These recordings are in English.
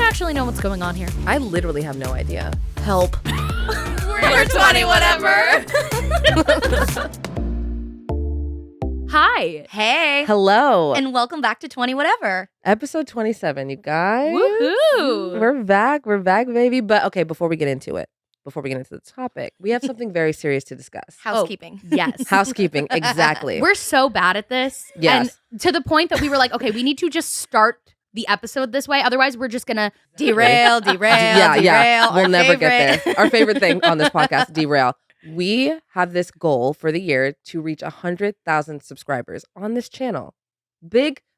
actually know what's going on here. I literally have no idea. Help. We're 20 whatever. Hi. Hey. Hello. And welcome back to 20 whatever. Episode 27, you guys. Woohoo. We're back, baby. But okay, before we get into the topic, we have something very serious to discuss. Housekeeping. Yes. Housekeeping, exactly. We're so bad at this. Yes. And to the point that we were like, okay, we need to just start the episode this way. Otherwise, we're just going to Derail. Yeah. We'll our never favorite. get there. Our favorite thing on this podcast, derail. We have this goal for the year to reach 100,000 subscribers on this channel.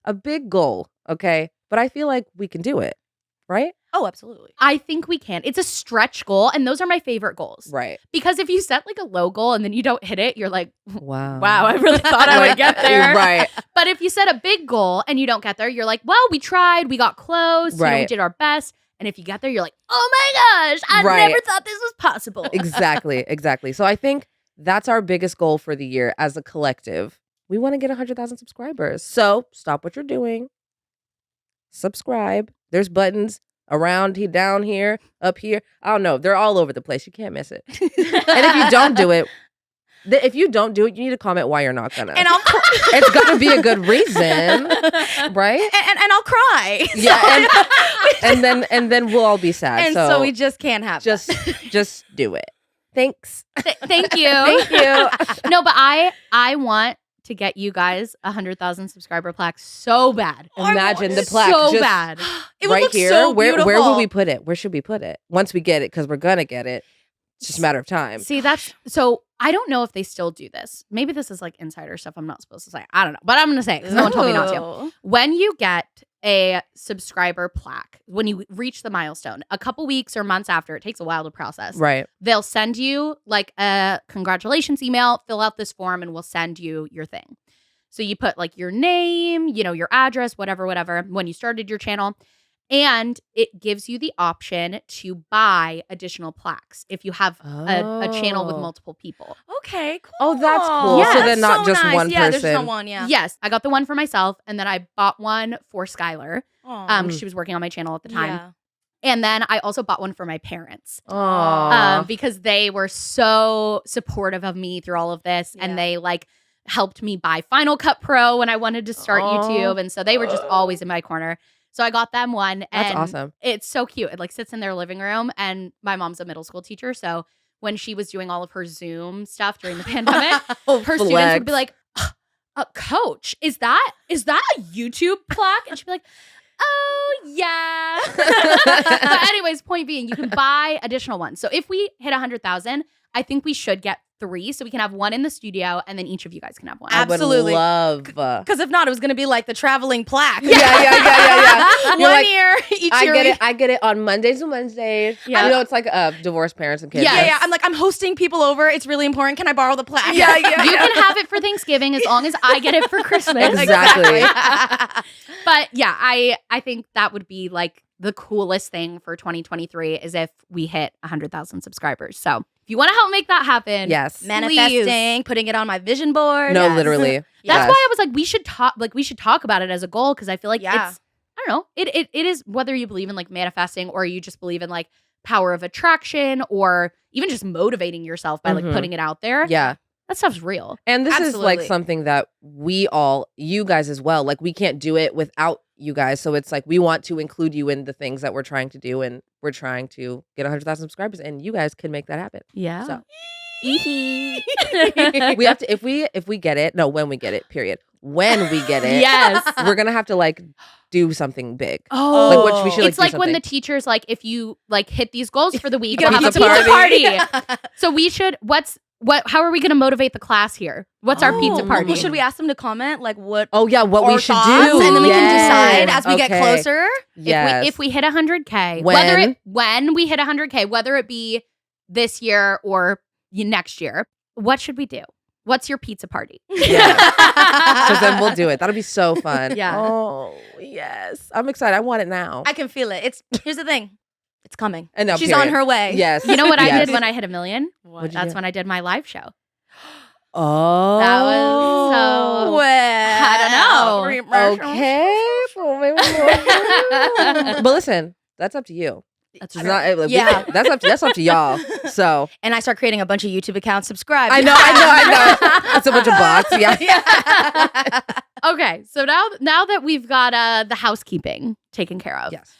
A big goal, okay? But I feel like we can do it, right? Oh, absolutely. I think we can. It's a stretch goal, and those are my favorite goals. Right. Because if you set like a low goal and then you don't hit it, you're like, Wow, I really thought I would get there. Right. But if you set a big goal and you don't get there, you're like, well, we tried, we got close, we Right. did our best. And if you get there, you're like, oh my gosh, I Right. never thought this was possible. Exactly. So I think that's our biggest goal for the year as a collective. We want to get 100,000 subscribers. So stop what you're doing. Subscribe. There's buttons around here, down here, up here. I don't know. They're all over the place. You can't miss it. And if you don't do it, you need to comment why you're not gonna. And I'll It's gonna be a good reason, right? and I'll cry. Yeah, and then we'll all be sad. And so we just can't have just do it. Thanks. Thank you. Thank you. No, but I want to get you guys 100,000 subscriber plaque so bad. Imagine the plaque So just bad. It would right look here. so Where beautiful. will we put it? Where should we put it? Once we get it, because we're gonna get it. It's just a matter of time. See, so I don't know if they still do this. Maybe this is like insider stuff I'm not supposed to say. I don't know. But I'm going to say it because no one told me not to. Ooh. When you get a subscriber plaque, when you reach the milestone, a couple weeks or months after, it takes a while to process. Right. They'll send you like a congratulations email, fill out this form, and we'll send you your thing. So you put like your name, your address, whatever, when you started your channel. And it gives you the option to buy additional plaques if you have a channel with multiple people. Okay, cool. Oh, that's cool. Yeah, So that's then not just nice. one Yeah, person. there's no one, yeah. Yes, I got the one for myself, and then I bought one for Skylar. Aw. She was working on my channel at the time. Yeah. And then I also bought one for my parents Aww. because they were so supportive of me through all of this. Yeah. And they like helped me buy Final Cut Pro when I wanted to start YouTube. And so they were just always in my corner. So I got them one. That's and awesome. It's so cute. It like sits in their living room. And my mom's a middle school teacher. So when she was doing all of her Zoom stuff during the pandemic, her students would be like, Coach, is that a YouTube plaque? And she'd be like, oh, yeah. But anyways, point being, you can buy additional ones. So if we hit 100,000, I think we should get 3. So we can have one in the studio and then each of you guys can have one. Absolutely. I would love. Because if not, it was going to be like the traveling plaque. Yeah. You're One like, year, each I year. get it on Mondays and Wednesdays. Yeah. It's like divorced parents and kids. Yeah. Yeah. I'm like, I'm hosting people over. It's really important. Can I borrow the plaque? You can have it for Thanksgiving as long as I get it for Christmas. Exactly. But yeah, I think that would be like the coolest thing for 2023 is if we hit 100,000 subscribers. So if you want to help make that happen, Yes. Manifesting, putting it on my vision board. No, Yes. literally. That's Yes. why I was like, we should talk about it as a goal because I feel like Yeah. it's, I don't know, it is whether you believe in like manifesting or you just believe in like power of attraction or even just motivating yourself by like Mhm. putting it out there. Yeah. That stuff's real. And this is like Absolutely. something that you guys as well, like we can't do it without you guys. So it's like we want to include you in the things that we're trying to do, and we're trying to get 100,000 subscribers, and you guys can make that happen. Yeah. So we have to if we get it. No, when we get it. Period. When we get it, Yes. we're gonna have to like do something big. Oh, Like, what we should, it's do like when the something. teachers like if you like hit these goals for the week, get we'll a have a pizza pizza party. party. So we should. How are we going to motivate the class here? What's our pizza party? Well, should we ask them to comment like what? Oh yeah, what we our should thoughts, do, and then we can Yes. decide as we get Okay. closer. Yes. If we hit 100K, When? when we hit 100K, whether it be this year or next year, what should we do? What's your pizza party? Because then we'll do it. That'll be so fun. Yeah. Oh yes, I'm excited. I want it now. I can feel it. Here's the thing. It's coming. And no, She's period. on her way. Yes. You know what I Yes. did when I hit 1 million? What'd you That's do? when I did my live show. Oh, That was so. Well, I don't know. Okay. But listen, that's up to you. That's It's true. not, like, Yeah. that's up to y'all. So And I start creating a bunch of YouTube accounts. Subscribe. I know. It's a bunch of bots. Yeah. Okay, so now that we've got the housekeeping taken care of, Yes.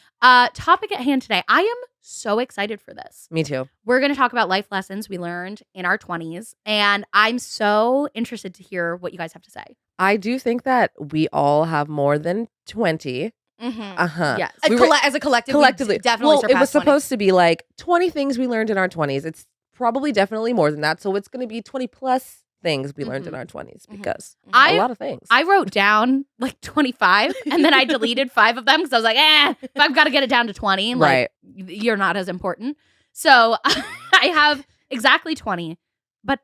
topic at hand today. I am so excited for this. Me too. We're going to talk about life lessons we learned in our 20s, and I'm so interested to hear what you guys have to say. I do think that we all have more than 20. Mm-hmm. Yes. We were- As a collective, Collectively. we definitely Well, it was surpassed 20. supposed to be like 20 things we learned in our 20s. It's probably definitely more than that. So it's going to be 20 plus things we learned in our 20s because I- a lot of things. I wrote down like 25, and then I deleted 5 of them because I was like, if I've got to get it down to 20, like, Right. you're not as important. So I have exactly 20, but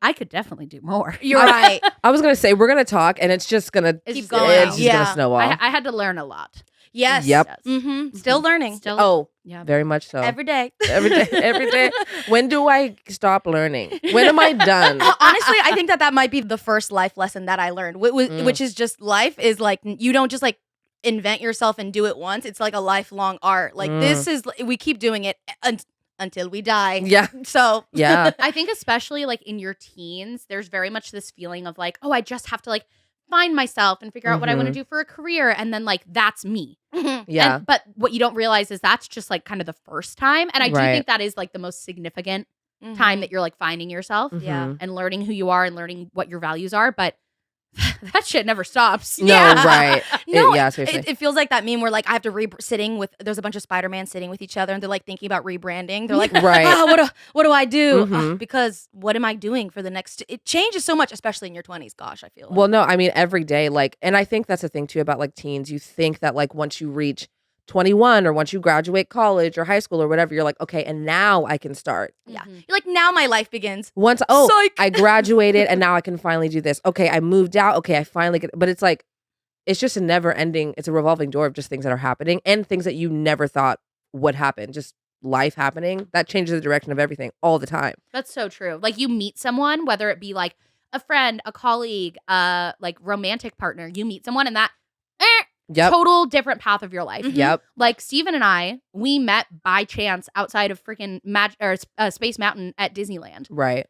I could definitely do more. You're right. I was going to say, we're going to talk and it's just going to It's Keep just going. gonna- It's just Yeah. going to snowball. I had to learn a lot. Yes. Yep. Yes. Mm-hmm. Still learning. Still, Oh, yeah. very much so. Every day. Every day. Every day. When do I stop learning? When am I done? Honestly, I think that might be the first life lesson that I learned, which is just life is like, you don't just like invent yourself and do it once. It's like a lifelong art. Like this is, we keep doing it until we die. Yeah. So Yeah. I think especially like in your teens, there's very much this feeling of like, oh, I just have to like find myself and figure out what I want to do for a career. And then like, that's me. Yeah. But what you don't realize is that's just like kind of the first time. And I do Right. think that is like the most significant time that you're like finding yourself Yeah. Mhm. and learning who you are and learning what your values are. But that shit never stops. No, right. No, yeah, seriously. it feels like that meme where like I have to there's a bunch of Spider-Man sitting with each other and they're like thinking about rebranding. They're like, Right. what do I do? Mhm. Because what am I doing for the next? It changes so much, especially in your 20s. Gosh, I feel. Like. Well, no, I mean, every day, like, and I think that's the thing too about like teens. You think that like once you reach 21 or once you graduate college or high school or whatever, you're like, okay, and now I can start. Yeah, Mhm. you're like now my life begins. Once, Psych. I graduated and now I can finally do this. Okay, I moved out. Okay, I finally get, but it's like, it's just a never ending, it's a revolving door of just things that are happening and things that you never thought would happen. Just life happening. That changes the direction of everything all the time. That's so true. Like you meet someone, whether it be like a friend, a colleague, like romantic partner, you meet someone and that Yep. total different path of your life. Mhm. Yep. Like Steven and I, we met by chance outside of freaking Space Mountain at Disneyland. Right.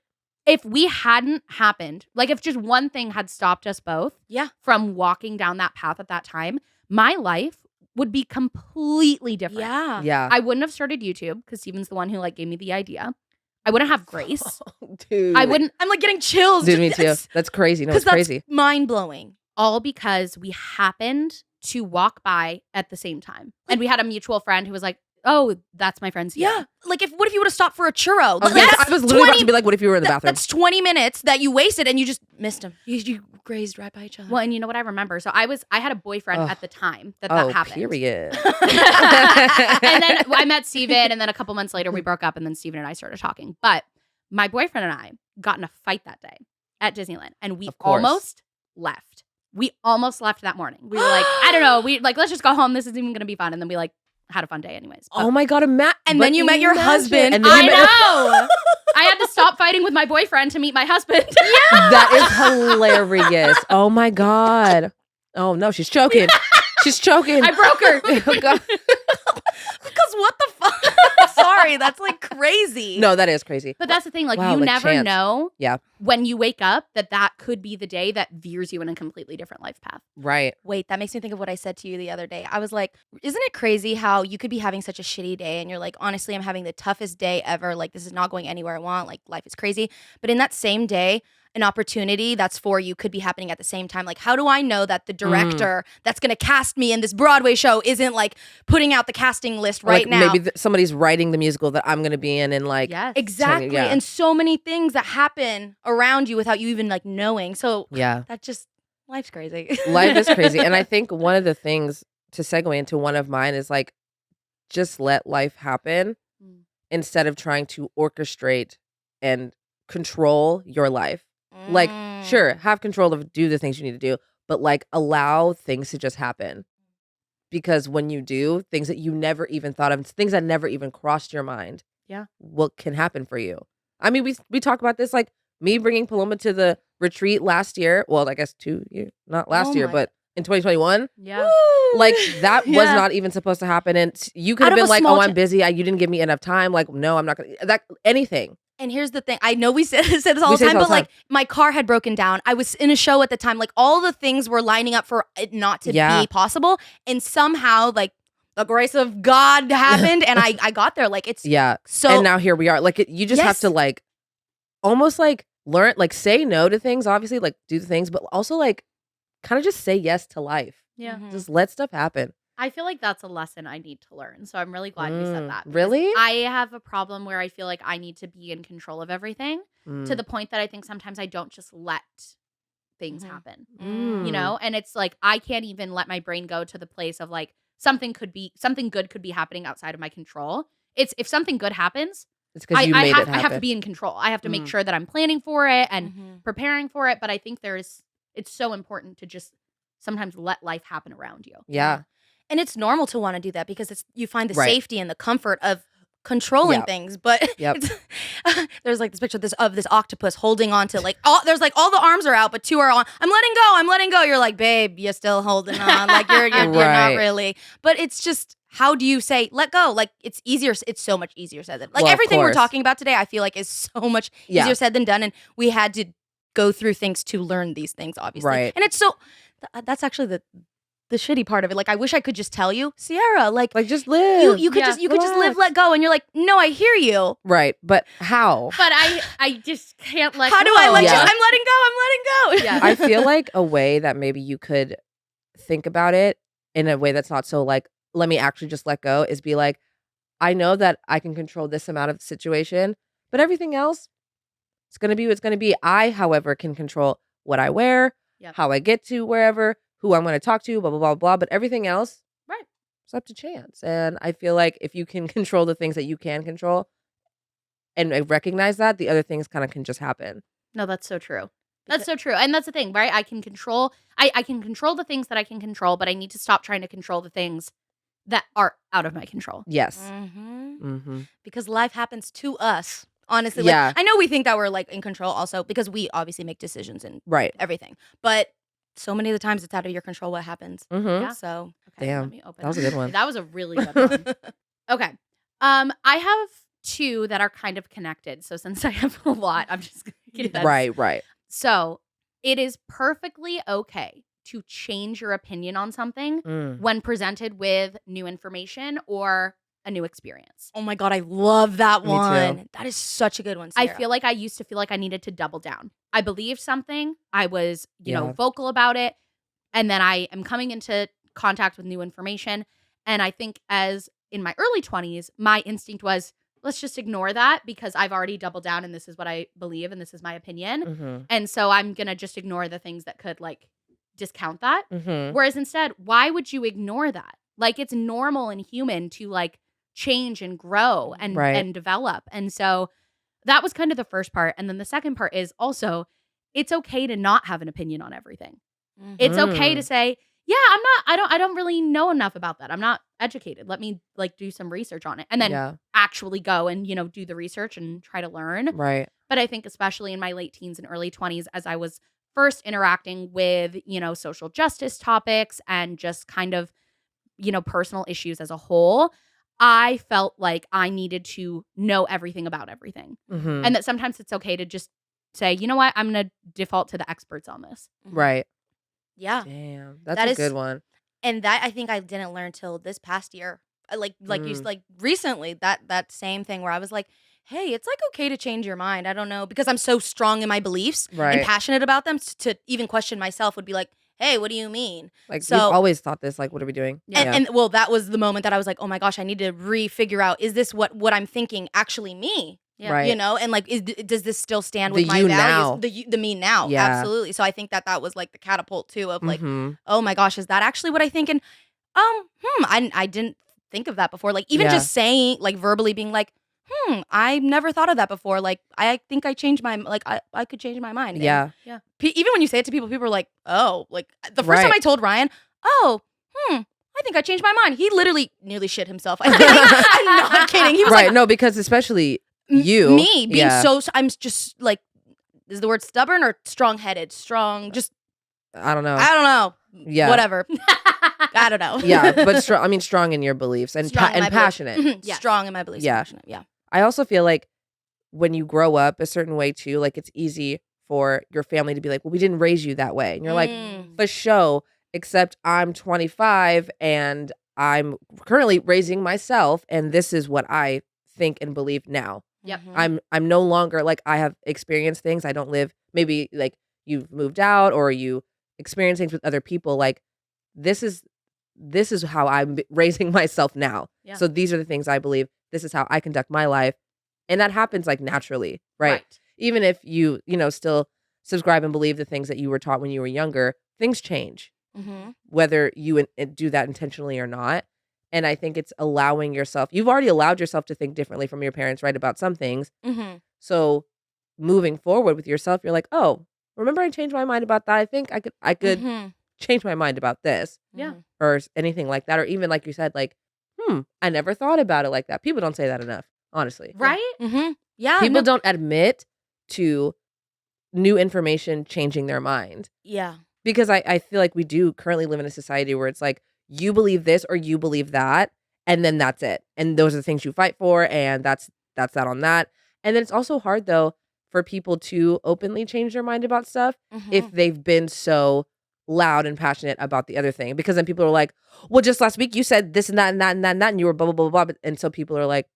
If we hadn't happened, like if just one thing had stopped us both Yeah. from walking down that path at that time, my life would be completely different. Yeah. Yeah. I wouldn't have started YouTube because Steven's the one who like gave me the idea. I wouldn't have Grace. Dude. I wouldn't, I'm like getting chills. Dude, me too. That's crazy. No, it's Because crazy. that's mind blowing. all because we happened to walk by at the same time. And we had a mutual friend who was like, oh, that's my friend Sierra. Yeah. Like what if you would have stopped for a churro? I was, Like, gonna- that's I was literally about 20 to be like, what if you were in the bathroom? That's 20 minutes that you wasted and you just missed him. You grazed right by each other. Well, and you know what I remember? So I had a boyfriend Ugh. at the time that Oh, happened. period. And then I met Steven, and then a couple months later we broke up, and then Steven and I started talking. But my boyfriend and I got in a fight that day at Disneyland, and we Of course. almost left. We almost left that morning. We were like, I don't know. We like, let's just go home. This isn't even going to be fun. And then we like had a fun day anyways. But Oh my god, And then you met your husband. And then I you met know. I had to stop fighting with my boyfriend to meet my husband. That is hilarious. Oh my god. Oh no, she's choking. She's choking. I broke her. Oh, God. Because what the fuck? Sorry, that's like crazy. No, that is crazy. But that's the thing. Like, Wow, you like never chance. know Yeah. when you wake up that could be the day that veers you in a completely different life path. Right. Wait, that makes me think of what I said to you the other day. I was like, isn't it crazy how you could be having such a shitty day and you're like, honestly, I'm having the toughest day ever. Like, this is not going anywhere I want. Like, life is crazy. But in that same day, an opportunity that's for you could be happening at the same time. Like, how do I know that the director that's going to cast me in this Broadway show isn't like putting out the casting list right Like, now? maybe somebody's writing the musical that I'm going to be in and like Yes. Exactly. yeah. And so many things that happen around you without you even like knowing. So yeah. that just, life's crazy. Life is crazy. And I think one of the things to segue into one of mine is like just let life happen instead of trying to orchestrate and control your life. Like, sure, have control of do the things you need to do, but like allow things to just happen. Because when you do, things that you never even thought of, things that never even crossed your mind, Yeah. what can happen for you? I mean, we talk about this, like me bringing Paloma to the retreat last year. Well, I guess 2 years, not last Oh year, my- but in 2021. Yeah. Like that was Yeah. not even supposed to happen. And you could Out have of been a like, small oh, I'm busy. You didn't give me enough time. Like, no, I'm not going to, that anything. And here's the thing. I know we said this all We the say this time, all but the like my car had broken down. I was in a show at the time. Like all the things were lining up for it not to Yeah. be possible. And somehow like the grace of God happened and I got there. Like it's Yeah. so. And now here we are. Like you just have Yes. to like almost like learn, like say no to things, obviously, like do the things, but also like kind of just say yes to life. Yeah. Mhm. Just let stuff happen. I feel like that's a lesson I need to learn. So I'm really glad you said that. because Really? I have a problem where I feel like I need to be in control of everything to the point that I think sometimes I don't just let things Mhm. happen. Mm. You know? And it's like I can't even let my brain go to the place of like something good could be happening outside of my control. It's if something good happens, It's because you made it happen. I have to be in control. I have to make Mm. sure that I'm planning for it and Mhm. preparing for it. But I think it's so important to just sometimes let life happen around you. Yeah. And it's normal to want to do that because you find the Right. safety and the comfort of controlling Yep. things. But Yep. there's like this picture of this octopus holding on to like there's like all the arms are out, but two are on. I'm letting go. You're like, babe, you're still holding on. Like you're not Right. really. But it's just how do you say let go? Like it's easier. It's so much easier said than like Well, of everything we're course. talking about today. I feel like is so much Yeah. easier said than done, and we had to go through things to learn these things, obviously. Right. And it's so that's actually the shitty part of it. Like I wish I could just tell you, Sierra, like Like just live. you could Yeah. just live, Relax. let go, and you're like, no, I hear you. Right. But how? But I just can't let How go. do I let Yeah. you? I'm letting go. Yeah. I feel like a way that maybe you could think about it in a way that's not so like, let me actually just let go is be like, I know that I can control this amount of the situation, but everything else, it's going to be what's going to be. I, however, can control what I wear, Yep. how I get to wherever, who I'm going to talk to, blah, blah, blah, blah. But everything else, Right. it's up to chance. And I feel like if you can control the things that you can control and recognize that, the other things kind of can just happen. No, that's so true. That's so true. And that's the thing, right? I can control the things that I can control, but I need to stop trying to control the things that are out of my control. Yes. Mm-hmm. Because life happens to us. Honestly, like, Yeah. I know we think that we're like in control also because we obviously make decisions and Right. everything. But so many of the times it's out of your control what happens. Mm-hmm. Yeah. So Okay, Damn, let me open that was a good one. That was a really good one. Okay. I have two that are kind of connected. So since I have a lot, I'm just going to get that. Right. So it is perfectly okay to change your opinion on something Mm. when presented with new information or a new experience. Oh my God, I love that Me too. one. That is such a good one, I Sierra. feel like I used to feel like I needed to double down. I believed something. I was, Yeah. vocal about it. And then I am coming into contact with new information. And I think as in my early 20s, my instinct was, let's just ignore that because I've already doubled down and this is what I believe and this is my opinion. Mm-hmm. And so I'm going to just ignore the things that could like discount that. Mm-hmm. Whereas instead, why would you ignore that? Like it's normal and human to like change and grow and Right. and develop. And so that was kind of the first part. And then the second part is also it's okay to not have an opinion on everything. Mhm. It's okay Mm. to say, yeah, I don't really know enough about that. I'm not educated. Let me like do some research on it. And then Yeah. actually go and, do the research and try to learn. Right. But I think especially in my late teens and early 20s, as I was first interacting with, social justice topics and just kind of, personal issues as a whole, I felt like I needed to know everything about everything. Mm-hmm. And that sometimes it's okay to just say, you know what, I'm going to default to the experts on this. Right. Yeah. Damn, that's That a is- good one. And that I think I didn't learn till this past year. Like you like recently that same thing where I was like, hey, it's like okay to change your mind. I don't know because I'm so strong in my beliefs Right. and passionate about them to even question myself would be like, hey, what do you mean? Like So- we've always thought this. Like, what are we doing? And well, that was the moment that I was like, oh my gosh, I need to re-figure out is this what I'm thinking actually me? Yeah. Right. And like, does this still stand with The my you values? now. The me now, Yeah. absolutely. So I think that was like the catapult too of like, Mhm. oh my gosh, is that actually what I think? And I didn't think of that before. Like even Yeah. just saying, like verbally being like, I never thought of that before. Like I think I changed my like I could change my mind. And Yeah. even when you say it to people are like, oh, like the first time Right. I told Riayn, oh, I think I changed my mind. He literally nearly shit himself. I'm not kidding. He was Right. like, No, because especially you, me being yeah. I'm just like, is the word stubborn or strong-headed? Strong, just I don't know. Yeah. Whatever. I don't know. Yeah, but strong in your beliefs and passionate. Yes. Strong in my beliefs. Yeah. Passionate. Yeah. I also feel like when you grow up a certain way too, like it's easy for your family to be like, well, we didn't raise you that way. And you're like, for sure, except I'm 25 and I'm currently raising myself and this is what I think and believe now. Yep. I'm no longer like I have experienced things. I don't live maybe like you've moved out or you experience things with other people. Like this is how I'm raising myself now. Yeah. So these are the things I believe. This is how I conduct my life. And that happens like naturally, right? Even if you still subscribe and believe the things that you were taught when you were younger, things change, whether you do that intentionally or not. And I think it's allowing yourself, you've already allowed yourself to think differently from your parents, right, about some things. So moving forward with yourself, you're like, oh, remember I changed my mind about that? I think I could change my mind about this. Yeah. Or anything like that. Or even like you said, like, I never thought about it like that. People don't say that enough, honestly. Right? Yeah. People don't admit to new information changing their mind. Yeah. Because I feel like we do currently live in a society where it's like, you believe this or you believe that, and then that's it. And those are the things you fight for, and that's that on that. And then it's also hard, though, for people to openly change their mind about stuff if they've been so loud and passionate about the other thing. Because then people are like, well, just last week you said this and that and that and that and that, and you were blah, blah, blah, blah. And so people are like,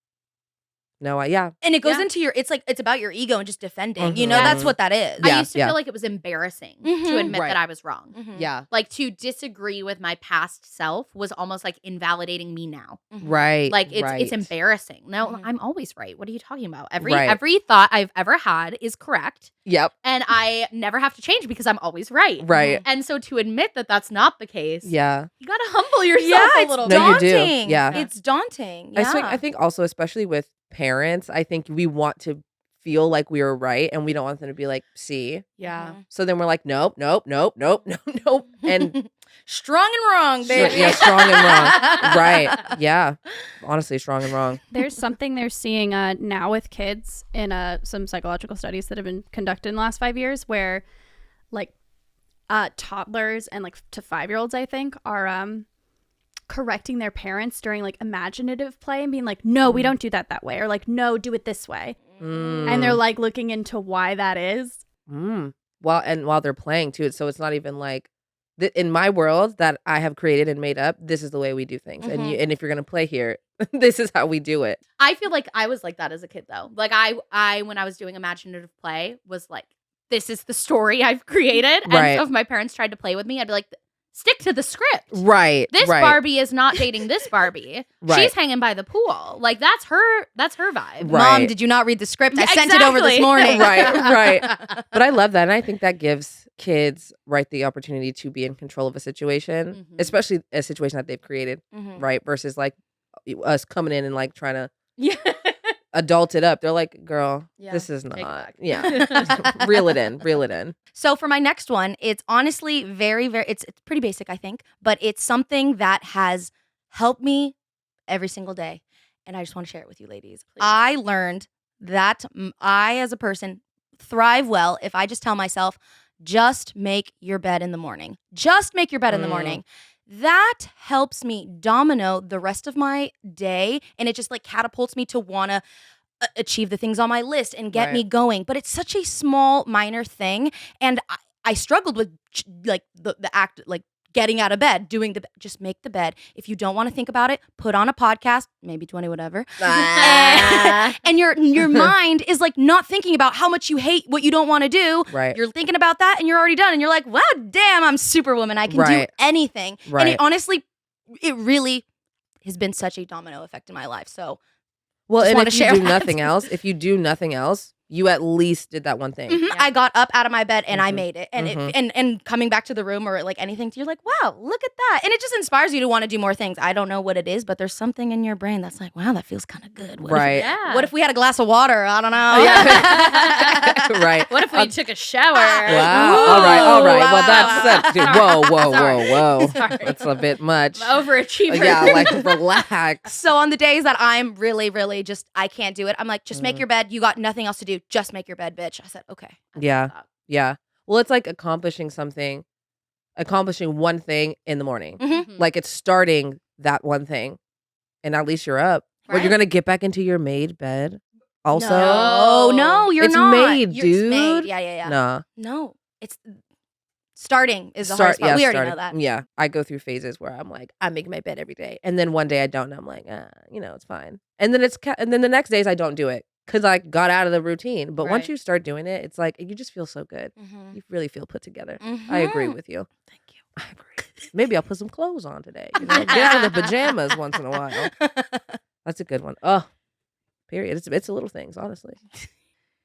no, yeah. And it goes into it's about your ego and just defending. That's what that is. I used to feel like it was embarrassing to admit that I was wrong. Yeah. Like to disagree with my past self was almost like invalidating me now. Right. Like it's embarrassing. No, I'm always right. What are you talking about? Every thought I've ever had is correct. Yep. And I never have to change because I'm always right. Right. And so to admit that that's not the case. Yeah. You got to humble yourself a little bit. No, you do. Yeah. It's daunting. Yeah. I think also, especially with parents, I think we want to feel like we were right and we don't want them to be like, see. Yeah. So then we're like, nope. And strong and wrong, baby. Yeah, strong and wrong. Right. Yeah. Honestly, strong and wrong. There's something they're seeing now with kids in some psychological studies that have been conducted in the last 5 years where like toddlers and like to 5-year-olds, I think, are correcting their parents during like imaginative play and being like, no, we don't do that way, or like, no, do it this way. And they're like looking into why that is. While they're playing too, so it's not even like in my world that I have created and made up, this is the way we do things. And if you're gonna play here, this is how we do it. I feel like I was like that as a kid though. Like I when I was doing imaginative play was like, this is the story I've created. And so if my parents tried to play with me, I'd be like, stick to the script. Right. This Barbie is not dating this Barbie. She's hanging by the pool. Like that's her vibe. Right. Mom, did you not read the script? I sent it over this morning. Right. But I love that. And I think that gives kids the opportunity to be in control of a situation, especially a situation that they've created, right? Versus like us coming in and like trying to adult it up. They're like, girl, this is not. Yeah. Reel it in. So for my next one, it's honestly very, very, it's pretty basic, I think, but it's something that has helped me every single day. And I just want to share it with you ladies. Please. I learned that I, as a person, thrive well if I just tell myself, just make your bed in the morning. Just make your bed in the morning. That helps me domino the rest of my day, and it just like catapults me to want to achieve the things on my list and get me going. But it's such a small, minor thing, and I struggled with like the act, like getting out of bed, just make the bed. If you don't want to think about it, put on a podcast, maybe 20, whatever. And your mind is like not thinking about how much you hate what you don't want to do. Right. You're thinking about that and you're already done. And you're like, wow, damn, I'm Superwoman. I can do anything. Right. And it really has been such a domino effect in my life. So, well, and if you do nothing else, you at least did that one thing. I got up out of my bed and I made it. And and coming back to the room or like anything, you're like, wow, look at that. And it just inspires you to want to do more things. I don't know what it is, but there's something in your brain that's like, wow, that feels kind of good. What if we had a glass of water? I don't know. Yeah. Right. What if we took a shower? Wow. Ooh. All right. Wow. Well, that's whoa. Sorry. That's a bit much. Overachiever. Yeah, like relax. So on the days that I'm really, really just, I can't do it, I'm like, just make your bed. You got nothing else to do. Just make your bed, bitch. I said, okay. Yeah. Well, it's like accomplishing something accomplishing one thing in the morning. Mhm. Like it's starting that one thing. And at least you're up. But you're Right. going to get back into your made bed also. No, you're It's not. made, It's made. dude. Yeah. Nah. No, it's starting is the hardest part. We already know that. Yeah. I go through phases where I'm like, I make my bed every day. And then one day I don't. And I'm like, it's fine. And then and then the next days I don't do it because I got out of the routine. But once Right. you start doing it, it's like, you just feel so good. Mhm. You really feel put together. I agree with you. Thank you. I agree. Maybe I'll put some clothes on today. Get out of the pajamas once in a while. That's a good one. Oh, period. It's the little things, honestly.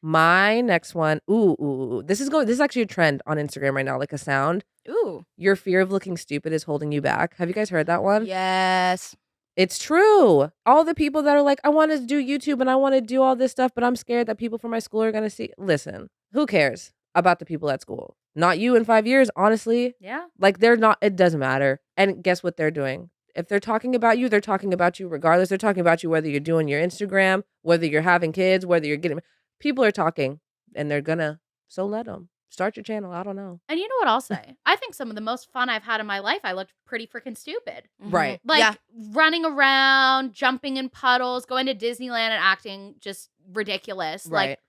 My next one. Ooh. This is actually a trend on Instagram right now, like a sound. Ooh. Your fear of looking stupid is holding you back. Have you guys heard that one? Yes. It's true. All the people that are like, I want to do YouTube and I want to do all this stuff, but I'm scared that people from my school are going to see. Listen, who cares about the people at school? Not you in 5 years, honestly. Yeah. Like they're not, it doesn't matter. And guess what they're doing? If they're talking about you, they're talking about you regardless. They're talking about you whether you're doing your Instagram, whether you're having kids, whether you're getting, people are talking and they're gonna, so let them. Start your channel. I don't know. And you know what I'll say? I think some of the most fun I've had in my life, I looked pretty freaking stupid. Right. Like Yeah. running around, jumping in puddles, going to Disneyland and acting just ridiculous. Right. Like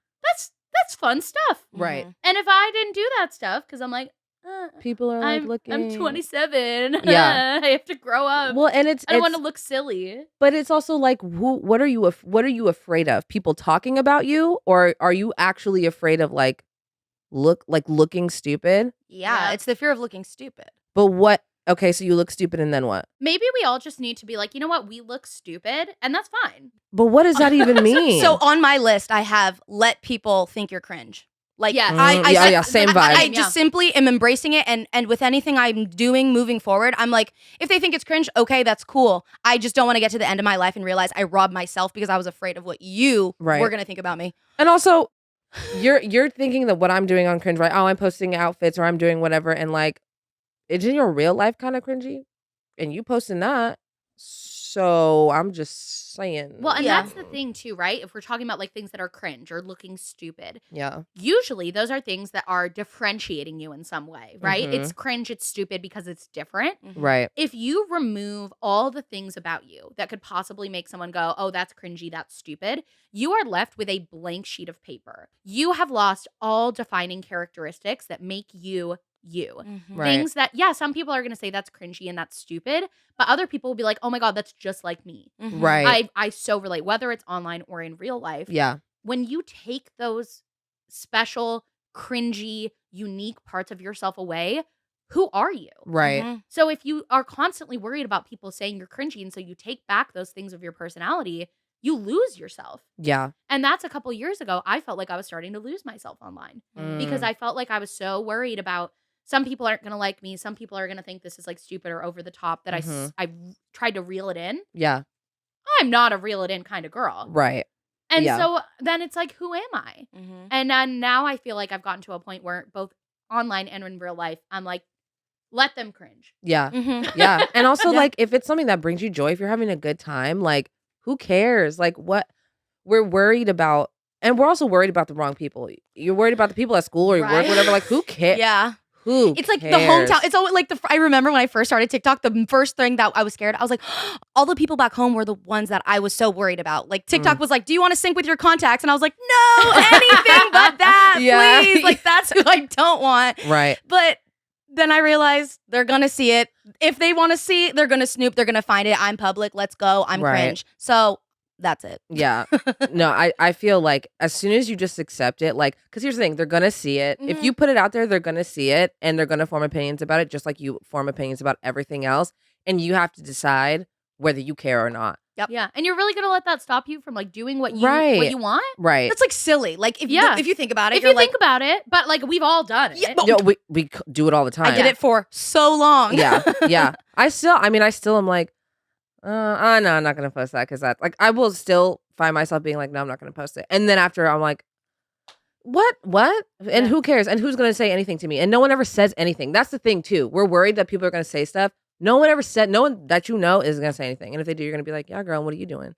that's fun stuff. Right. And if I didn't do that stuff, because I'm like, People are like looking. I'm 27. Yeah. I have to grow up. Well, and I don't want to look silly. but it's also like, what are you afraid of? People talking about you, or are you actually afraid of looking stupid? Yeah, Yeah. it's the fear of looking stupid. But what? Okay, so you look stupid, and then what? Maybe we all just need to be like, you know what? We look stupid, and that's fine. But what does that even mean? So on my list, I have let people think you're cringe. Like, Yes. Same vibe. I just simply am embracing it, and with anything I'm doing moving forward, I'm like, if they think it's cringe, okay, that's cool. I just don't want to get to the end of my life and realize I robbed myself because I was afraid of what you were gonna think about me. And also, you're thinking that what I'm doing on cringe, right? Oh, I'm posting outfits or I'm doing whatever, and like, isn't your real life kind of cringy? And you posting that, so I'm just saying. Well, and Yeah. that's the thing too, right? If we're talking about like things that are cringe or looking stupid, yeah, usually those are things that are differentiating you in some way, right? Mhm. It's cringe, it's stupid because it's different. right, If you remove all the things about you that could possibly make someone go, oh, that's cringy, that's stupid, you are left with a blank sheet of paper. You have lost all defining characteristics that make you you. right, Things that, yeah, some people are going to say that's cringy and that's stupid, but other people will be like, oh my God, that's just like me. right, I so relate, whether it's online or in real life. yeah, When you take those special, cringy, unique parts of yourself away, who are you? right, So if you are constantly worried about people saying you're cringy and so you take back those things of your personality, you lose yourself. yeah, And that's a couple years ago. I felt like I was starting to lose myself online because I felt like I was so worried about some people aren't going to like me. Some people are going to think this is like stupid or over the top that I tried to reel it in. yeah, I'm not a reel it in kind of girl. right, And Yeah. so then it's like, who am I? And then now I feel like I've gotten to a point where both online and in real life, I'm like, let them cringe. yeah, Mm-hmm. yeah. And also, Yeah. like, if it's something that brings you joy, if you're having a good time, like, who cares? Like, what we're worried about, and we're also worried about the wrong people. You're worried about the people at school or your work, Right. whatever. Like, who cares? Yeah. Who? It's like cares? the hometown. It's always like I remember when I first started TikTok, the first thing that I was scared, I was like, all the people back home were the ones that I was so worried about. Like TikTok was like, do you want to sync with your contacts? And I was like, no, anything but that, Yeah. please. Like that's who I don't want. Right. But then I realized they're gonna see it. If they want to see it, they're gonna snoop. They're gonna find it. I'm public. Let's go. I'm Right. cringe. So that's it. Yeah. No, I feel like as soon as you just accept it, like, because here's the thing, they're going to see it. If Mhm. you put it out there, they're going to see it and they're going to form opinions about it, just like you form opinions about everything else. And you have to decide whether you care or not. Yeah. And you're really going to let that stop you from like doing what you Right. want? Right. That's like silly. Like if Yeah. if you think about it, If you're you like, think about it, but like we've all done it. Yeah, but- Yo, we do it all the time. I did it for so long. Yeah. Yeah. I still am like, no, I'm not going to post that because that, like, I will still find myself being like, no, I'm not going to post it. And then after I'm like, what? And Yeah. who cares? And who's going to say anything to me? And no one ever says anything. That's the thing too. We're worried that people are going to say stuff. No one ever said, no one that you know is going to say anything. And if they do, you're going to be like, yeah, girl, what are you doing?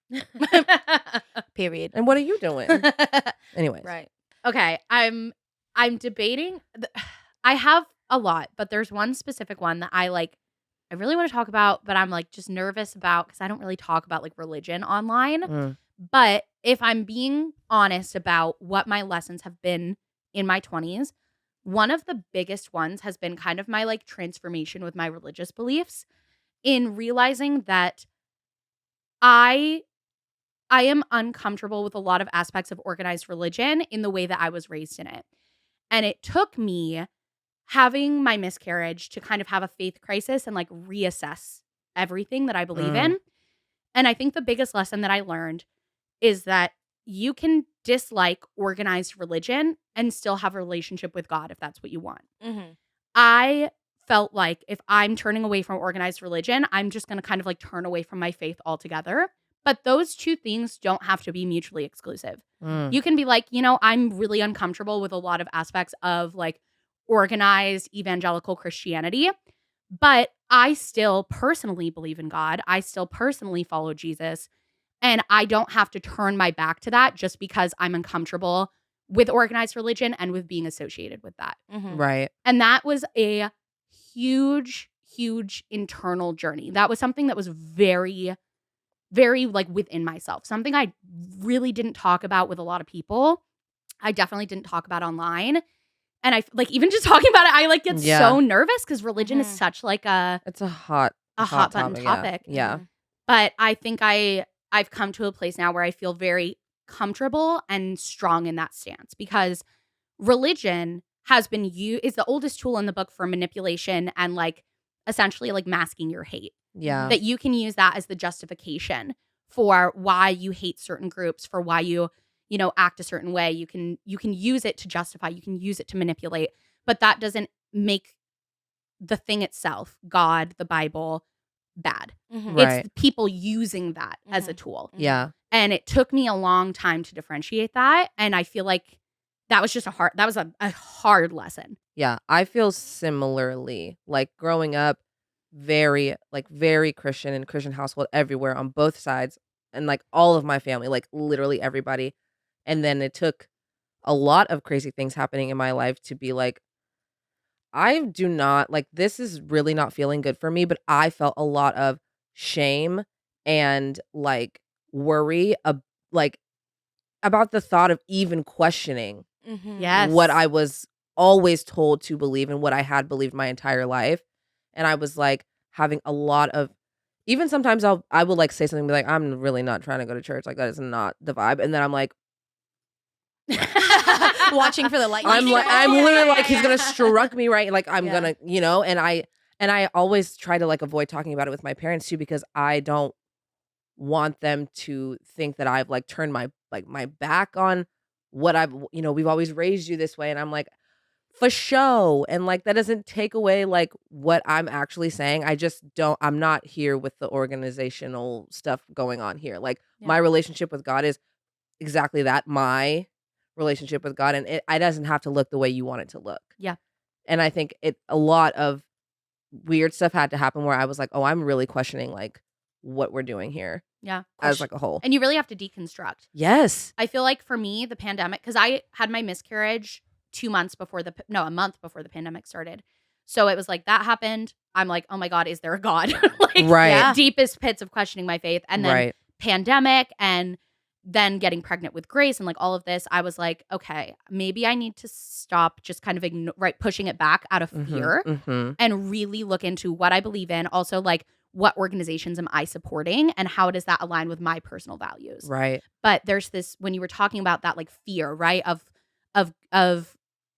Period. And what are you doing? Anyways. Right. Okay, I'm debating. I have a lot, but there's one specific one that I really want to talk about, but I'm like just nervous about because I don't really talk about like religion online. But if I'm being honest about what my lessons have been in my 20s, one of the biggest ones has been kind of my like transformation with my religious beliefs in realizing that I am uncomfortable with a lot of aspects of organized religion in the way that I was raised in it. And it took me having my miscarriage to kind of have a faith crisis and like reassess everything that I believe in. And I think the biggest lesson that I learned is that you can dislike organized religion and still have a relationship with God if that's what you want. I felt like if I'm turning away from organized religion, I'm just going to kind of like turn away from my faith altogether. But those two things don't have to be mutually exclusive. You can be like, I'm really uncomfortable with a lot of aspects of like organized evangelical Christianity, but I still personally believe in God. I still personally follow Jesus. And I don't have to turn my back to that just because I'm uncomfortable with organized religion and with being associated with that. Right. And that was a huge, huge internal journey. That was something that was very, very like within myself. Something I really didn't talk about with a lot of people. I definitely didn't talk about online. And I like even just talking about it, I like get so nervous because religion is such like it's a hot button topic. Yeah. But I think I've come to a place now where I feel very comfortable and strong in that stance because religion has been is the oldest tool in the book for manipulation and like essentially like masking your hate. Yeah. That you can use that as the justification for why you hate certain groups, for why you act a certain way. You can use it to justify, you can use it to manipulate, but that doesn't make the thing itself, God, the Bible, bad. Right. It's people using that as a tool. Yeah. And it took me a long time to differentiate that. And I feel like that was just a hard lesson. Yeah. I feel similarly. Like growing up, very Christian and Christian household everywhere on both sides. And like all of my family, like literally everybody. And then it took a lot of crazy things happening in my life to be like, I do not, like, this is really not feeling good for me, but I felt a lot of shame and like worry like about the thought of even questioning Yes. what I was always told to believe and what I had believed my entire life. And I was like having a lot of, even sometimes I will like say something, be like, I'm really not trying to go to church. Like that is not the vibe. And then I'm like, watching for the lightning. I'm literally like, he's gonna struck me right. Like I'm gonna, and I always try to like avoid talking about it with my parents too, because I don't want them to think that I've like turned my back on what I've, we've always raised you this way. And I'm like, for show. And like, that doesn't take away like what I'm actually saying. I'm not here with the organizational stuff going on here. Like my relationship with God is exactly that. My relationship with God, and it doesn't have to look the way you want it to look. Yeah. And I think a lot of weird stuff had to happen where I was like, oh, I'm really questioning like what we're doing here. Yeah. As like a whole. And you really have to deconstruct. Yes. I feel like for me, the pandemic, because I had my miscarriage a month before the pandemic started. So it was like that happened. I'm like, oh my God, is there a God? Like Right. deepest pits of questioning my faith. And then pandemic and then getting pregnant with Grace and like all of this, I was like, okay, maybe I need to stop just kind of pushing it back out of fear and really look into what I believe in. Also, like, what organizations am I supporting and how does that align with my personal values? Right. But there's this, when you were talking about that, like fear, right? Of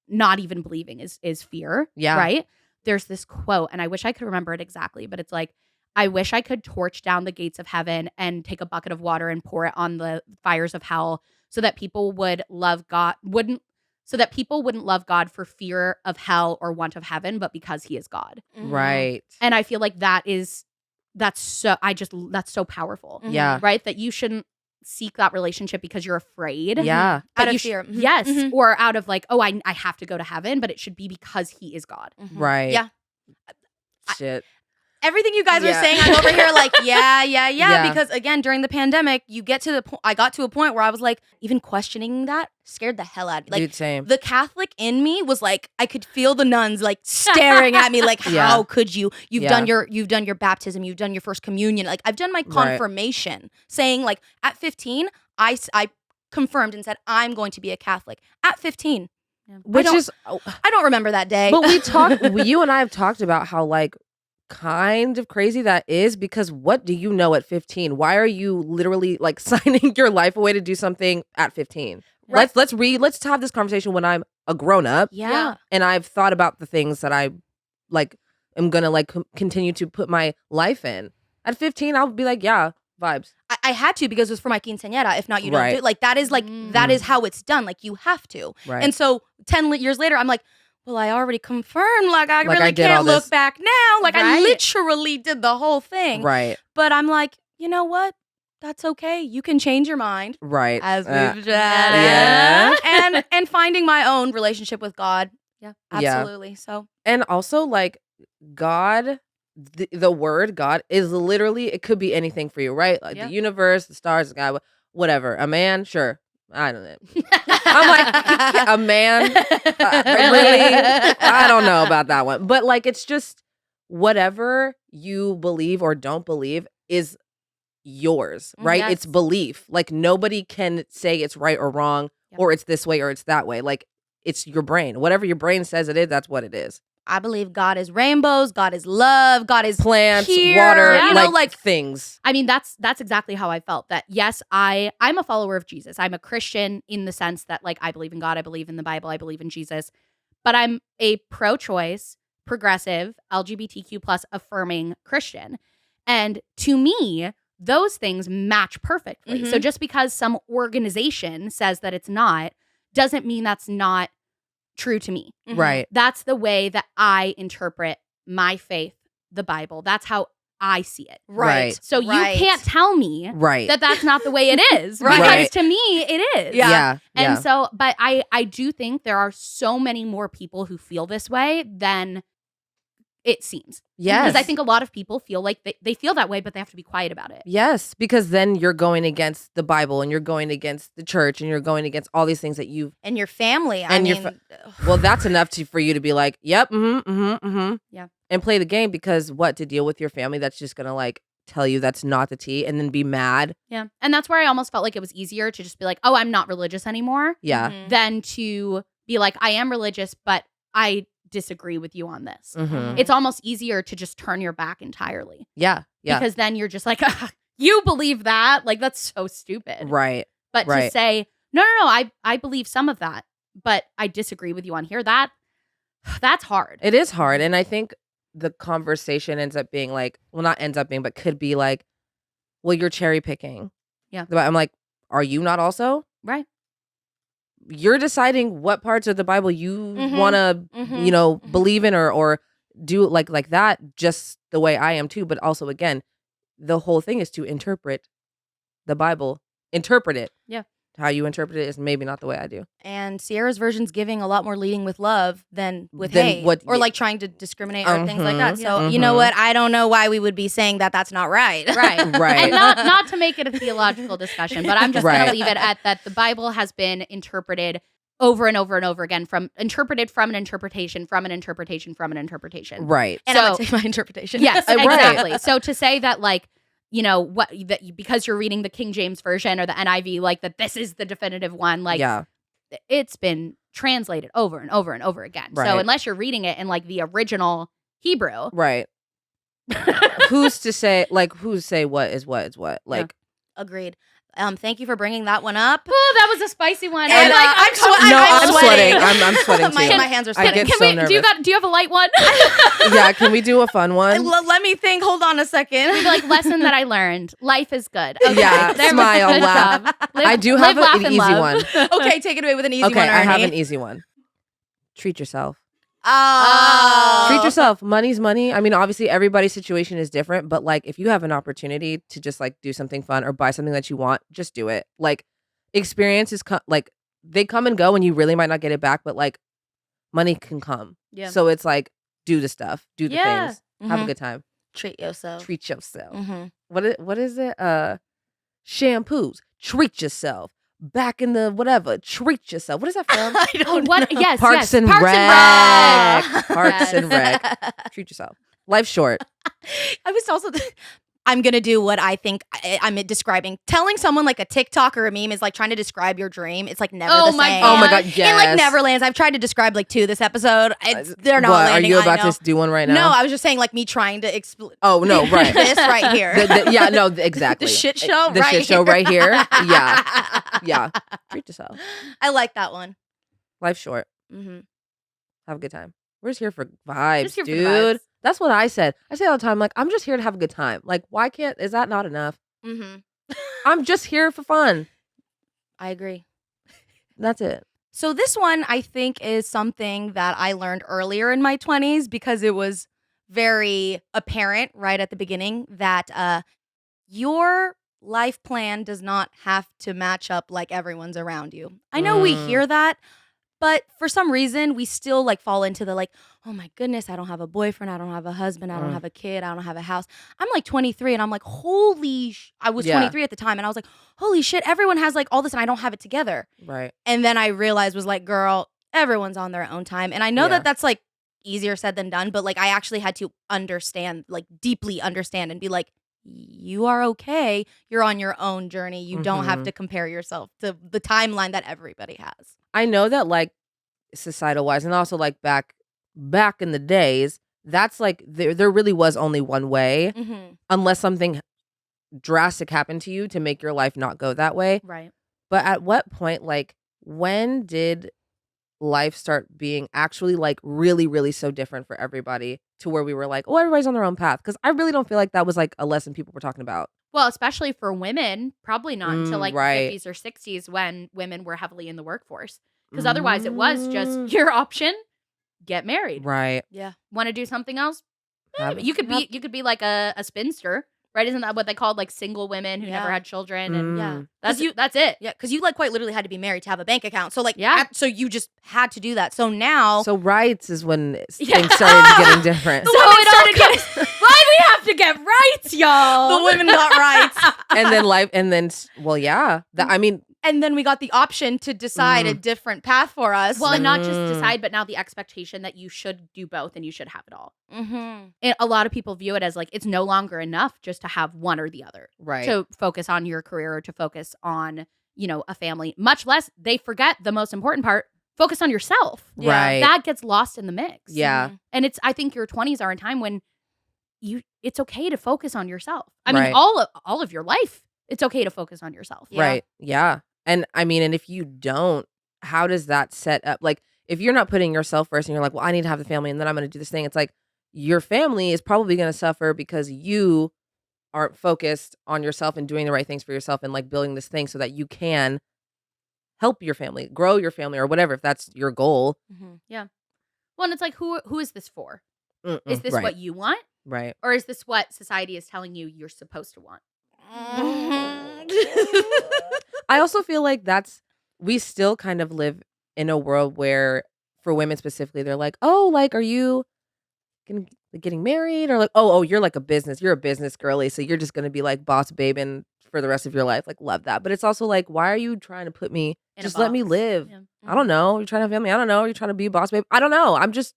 not even believing is fear. Yeah. Right. There's this quote, and I wish I could remember it exactly, but it's like, I wish I could torch down the gates of heaven and take a bucket of water and pour it on the fires of hell so that people would love God, wouldn't love God for fear of hell or want of heaven, but because he is God. Right. And I feel like that's so powerful. Yeah. Right? That you shouldn't seek that relationship because you're afraid. Yeah. But Out of fear. Yes. Or out of like, oh, I have to go to heaven, but it should be because he is God. Right. Yeah. Shit. everything you guys are Yeah. saying, I'm over here like, yeah. Yeah. Because again, during the pandemic, you get to the point. I got to a point where I was like, even questioning that scared the hell out of me. Like, Dude, same. the Catholic in me was like, I could feel the nuns like staring at me, like, Yeah. how could you? You've Yeah. done your baptism, you've done your first communion. Like, I've done my confirmation, saying like at 15, I confirmed and said I'm going to be a Catholic at 15. Yeah. Which is, I don't remember that day. but we talked. You and I have talked about how like kind of crazy that is, because what do you know at 15? Why are you literally like signing your life away to do something at 15? Right. Let's have this conversation when I'm a grown up yeah. and I've thought about the things that I like am gonna like continue to put my life in. At 15, I'll be like, yeah, vibes. I had to because it was for my quinceañera. If not, you don't Right. do it. Like, that is that is how it's done. Like, you have to. Right. And so 10 years later, I'm like, well, I already confirmed. Like, I Like, really I did all can't look this. back now. Like, I Right. literally did the whole thing. Right. But I'm like, you know what? That's okay. You can change your mind. Right. As Uh, we've yeah. and finding my own relationship with God. Yeah. Yeah. Absolutely. So And also, like, God, the word God is literally, it could be anything for you, right? Like Yeah. the universe, the stars, the sky, whatever. A man, sure. I don't know. I'm like, a man? Really? I don't know about that one. But, like, it's just whatever you believe or don't believe is yours, right? Yes. It's belief. Like, nobody can say it's right or wrong, Yep. or it's this way or it's that way. Like, it's your brain. Whatever your brain says it is, that's what it is. I believe God is rainbows. God is love. God is Plants, here, water, you know, like things. I mean, that's exactly how I felt. That yes, I'm a follower of Jesus. I'm a Christian in the sense that like I believe in God, I believe in the Bible, I believe in Jesus. But I'm a pro-choice, progressive, LGBTQ plus affirming Christian. And to me, those things match perfectly. So just because some organization says that it's not, doesn't mean that's not true to me. Right. That's the way that I interpret my faith, the Bible. That's how I see it. Right. So you can't tell me Right. that that's not the way it is. Right. Because Right. to me, it is. Yeah. And so, but I do think there are so many more people who feel this way than it seems. Yes. Because I think a lot of people feel like they feel that way, but they have to be quiet about it. Yes, because then you're going against the Bible and you're going against the church and you're going against all these things that you've. And your family. And your well, that's enough for you to be like, yep, Yeah. and play the game, because what, to deal with your family that's just gonna like tell you that's not the tea and then be mad. Yeah. And that's where I almost felt like it was easier to just be like, oh, I'm not religious anymore. Yeah. Mhm. Than to be like, I am religious, but I disagree with you on this. Mhm. It's almost easier to just turn your back entirely. Yeah. Yeah. Because then you're just like, you believe that? Like, that's so stupid. Right. But to right. say, no, I believe some of that, but I disagree with you on here, that's hard. It is hard. And I think the conversation ends up being like, well, not ends up being, but could be like, well, you're cherry picking. Yeah. But I'm like, are you not also? Right. You're deciding what parts of the Bible you Mhm. want to, Mhm. you know, believe in or do it like that, just the way I am too. But also, again, the whole thing is to interpret the Bible. Interpret it. Yeah. How you interpret it is maybe not the way I do. And Sierra's version's giving a lot more leading with love than with Than hate, what- or like trying to discriminate or things like that. Mhm. So you know Mhm. what? I don't know why we would be saying that that's not right. Right. Right. And not to make it a theological discussion, but I'm just going Right. to leave it at that the Bible has been interpreted over and over and over again, from an interpretation, from an interpretation. Right. And I'm So- gonna take my interpretation. Yes, Right. exactly. So to say that, like, you know, what that because you're reading the King James version or the NIV, like that this is the definitive one, like yeah. it's been translated over and over and over again. So Right. unless you're reading it in like the original Hebrew, Right. Who's to say what is what? Like, Agreed. Thank you for bringing that one up. oh, that was a spicy one. And, I'm I'm sweating. sweating. I'm sweating my, too. my hands are I sweating. get so do you nervous. do you have a light one? Yeah, can we do a fun one? Let me think. Hold on a second. Like, lesson that I learned: life is good. Okay, Yeah, there we go. smile, Good laugh. job. Live- I do live, have laugh, an and easy love. one. Okay, take it away with an easy Okay, one, I have Ernie. an easy one. Treat yourself. Oh. Treat yourself. Money's money. I mean, obviously everybody's situation is different, but like if you have an opportunity to just like do something fun or buy something that you want, just do it. Like experiences like they come and go and you really might not get it back, but like money can come. Yeah. So it's like do the stuff, do the Yeah. things, have a Mhm. good time. Treat yourself. Treat yourself. Mm-hmm. What is it? Shampoos. Treat yourself. Back in the whatever. Treat yourself. What is that from? I don't know. Yes, Parks and Parks Rec. and Rec. Parks and Rec. Treat yourself. Life's short. I was also. I'm gonna do what I think I'm describing. Telling someone like a TikTok or a meme is like trying to describe your dream. It's like never the same. Oh my god! Yes. In like Neverlands, I've tried to describe like 2 this episode. They're not landing. Are you about to do one right now? No, I was just saying like me trying to explain. Oh no! Right. This right here. Yeah. No. Exactly. The shit show. The right shit show right here. Yeah. Yeah. Treat yourself. I like that one. Life's short. Mm-hmm. Have a good time. We're just here for vibes, Just here for the dude. vibes. That's what I said. I say all the time, like, I'm just here to have a good time. Like, why can't, is that not enough? Mm-hmm. I'm just here for fun. I agree. That's it. So this one, I think, is something that I learned earlier in my 20s because it was very apparent right at the beginning that your life plan does not have to match up like everyone's around you. I know we hear that, but for some reason, we still like fall into the like, oh my goodness, I don't have a boyfriend, I don't have a husband, I don't have a kid, I don't have a house. I'm like 23 and I'm like, I was 23 at the time and I was like, holy shit, everyone has like all this and I don't have it together. Right. And then I realized was like, girl, everyone's on their own time. And I know that that's like easier said than done, but like I actually had to understand, like deeply understand and be like, you are okay. You're on your own journey. You don't have to compare yourself to the timeline that everybody has. I know that like societal wise and also like back in the days, that's like there really was only one way unless something drastic happened to you to make your life not go that way. Right. But at what point, like, when did life start being actually like really, really so different for everybody to where we were like, oh, everybody's on their own path? Because I really don't feel like that was like a lesson people were talking about. Well, especially for women, probably not until like right. the 50s or 60s when women were heavily in the workforce. Because otherwise it was just your option, get married. Right. Yeah. Want to do something else? You could be like a spinster, right? Isn't that what they called like single women who never had children? And that's it. Yeah, because you like quite literally had to be married to have a bank account. So like, so you just had to do that. So now, so rights is when things started getting different. So why do we have to get rights, y'all? The women got rights, I mean. And then we got the option to decide a different path for us. Well, and not just decide, but now the expectation that you should do both and you should have it all. And a lot of people view it as like, it's no longer enough just to have one or the other. Right. To focus on your career or to focus on, a family. Much less, they forget the most important part, focus on yourself. Right. That gets lost in the mix. Yeah. And I think your 20s are a time when it's okay to focus on yourself. I mean, Right. all of your life, it's okay to focus on yourself. Right. Yeah. And I mean, and if you don't, how does that set up? Like, if you're not putting yourself first and you're like, well, I need to have the family and then I'm going to do this thing. It's like your family is probably going to suffer because you aren't focused on yourself and doing the right things for yourself and like building this thing so that you can help your family, grow your family or whatever, if that's your goal. Yeah. Well, and it's like, who is this for? Is this what you want? Right. Or is this what society is telling you you're supposed to want? I also feel like we still kind of live in a world where for women specifically, they're like, oh, like, are you getting married? Or like, oh, you're like you're a business girly. So you're just going to be like boss babing for the rest of your life. Like, love that. But it's also like, why are you trying to put me, just let me live. Yeah. I don't know. You're trying to have family. I don't know. You're trying to be a boss babe. I don't know. I'm just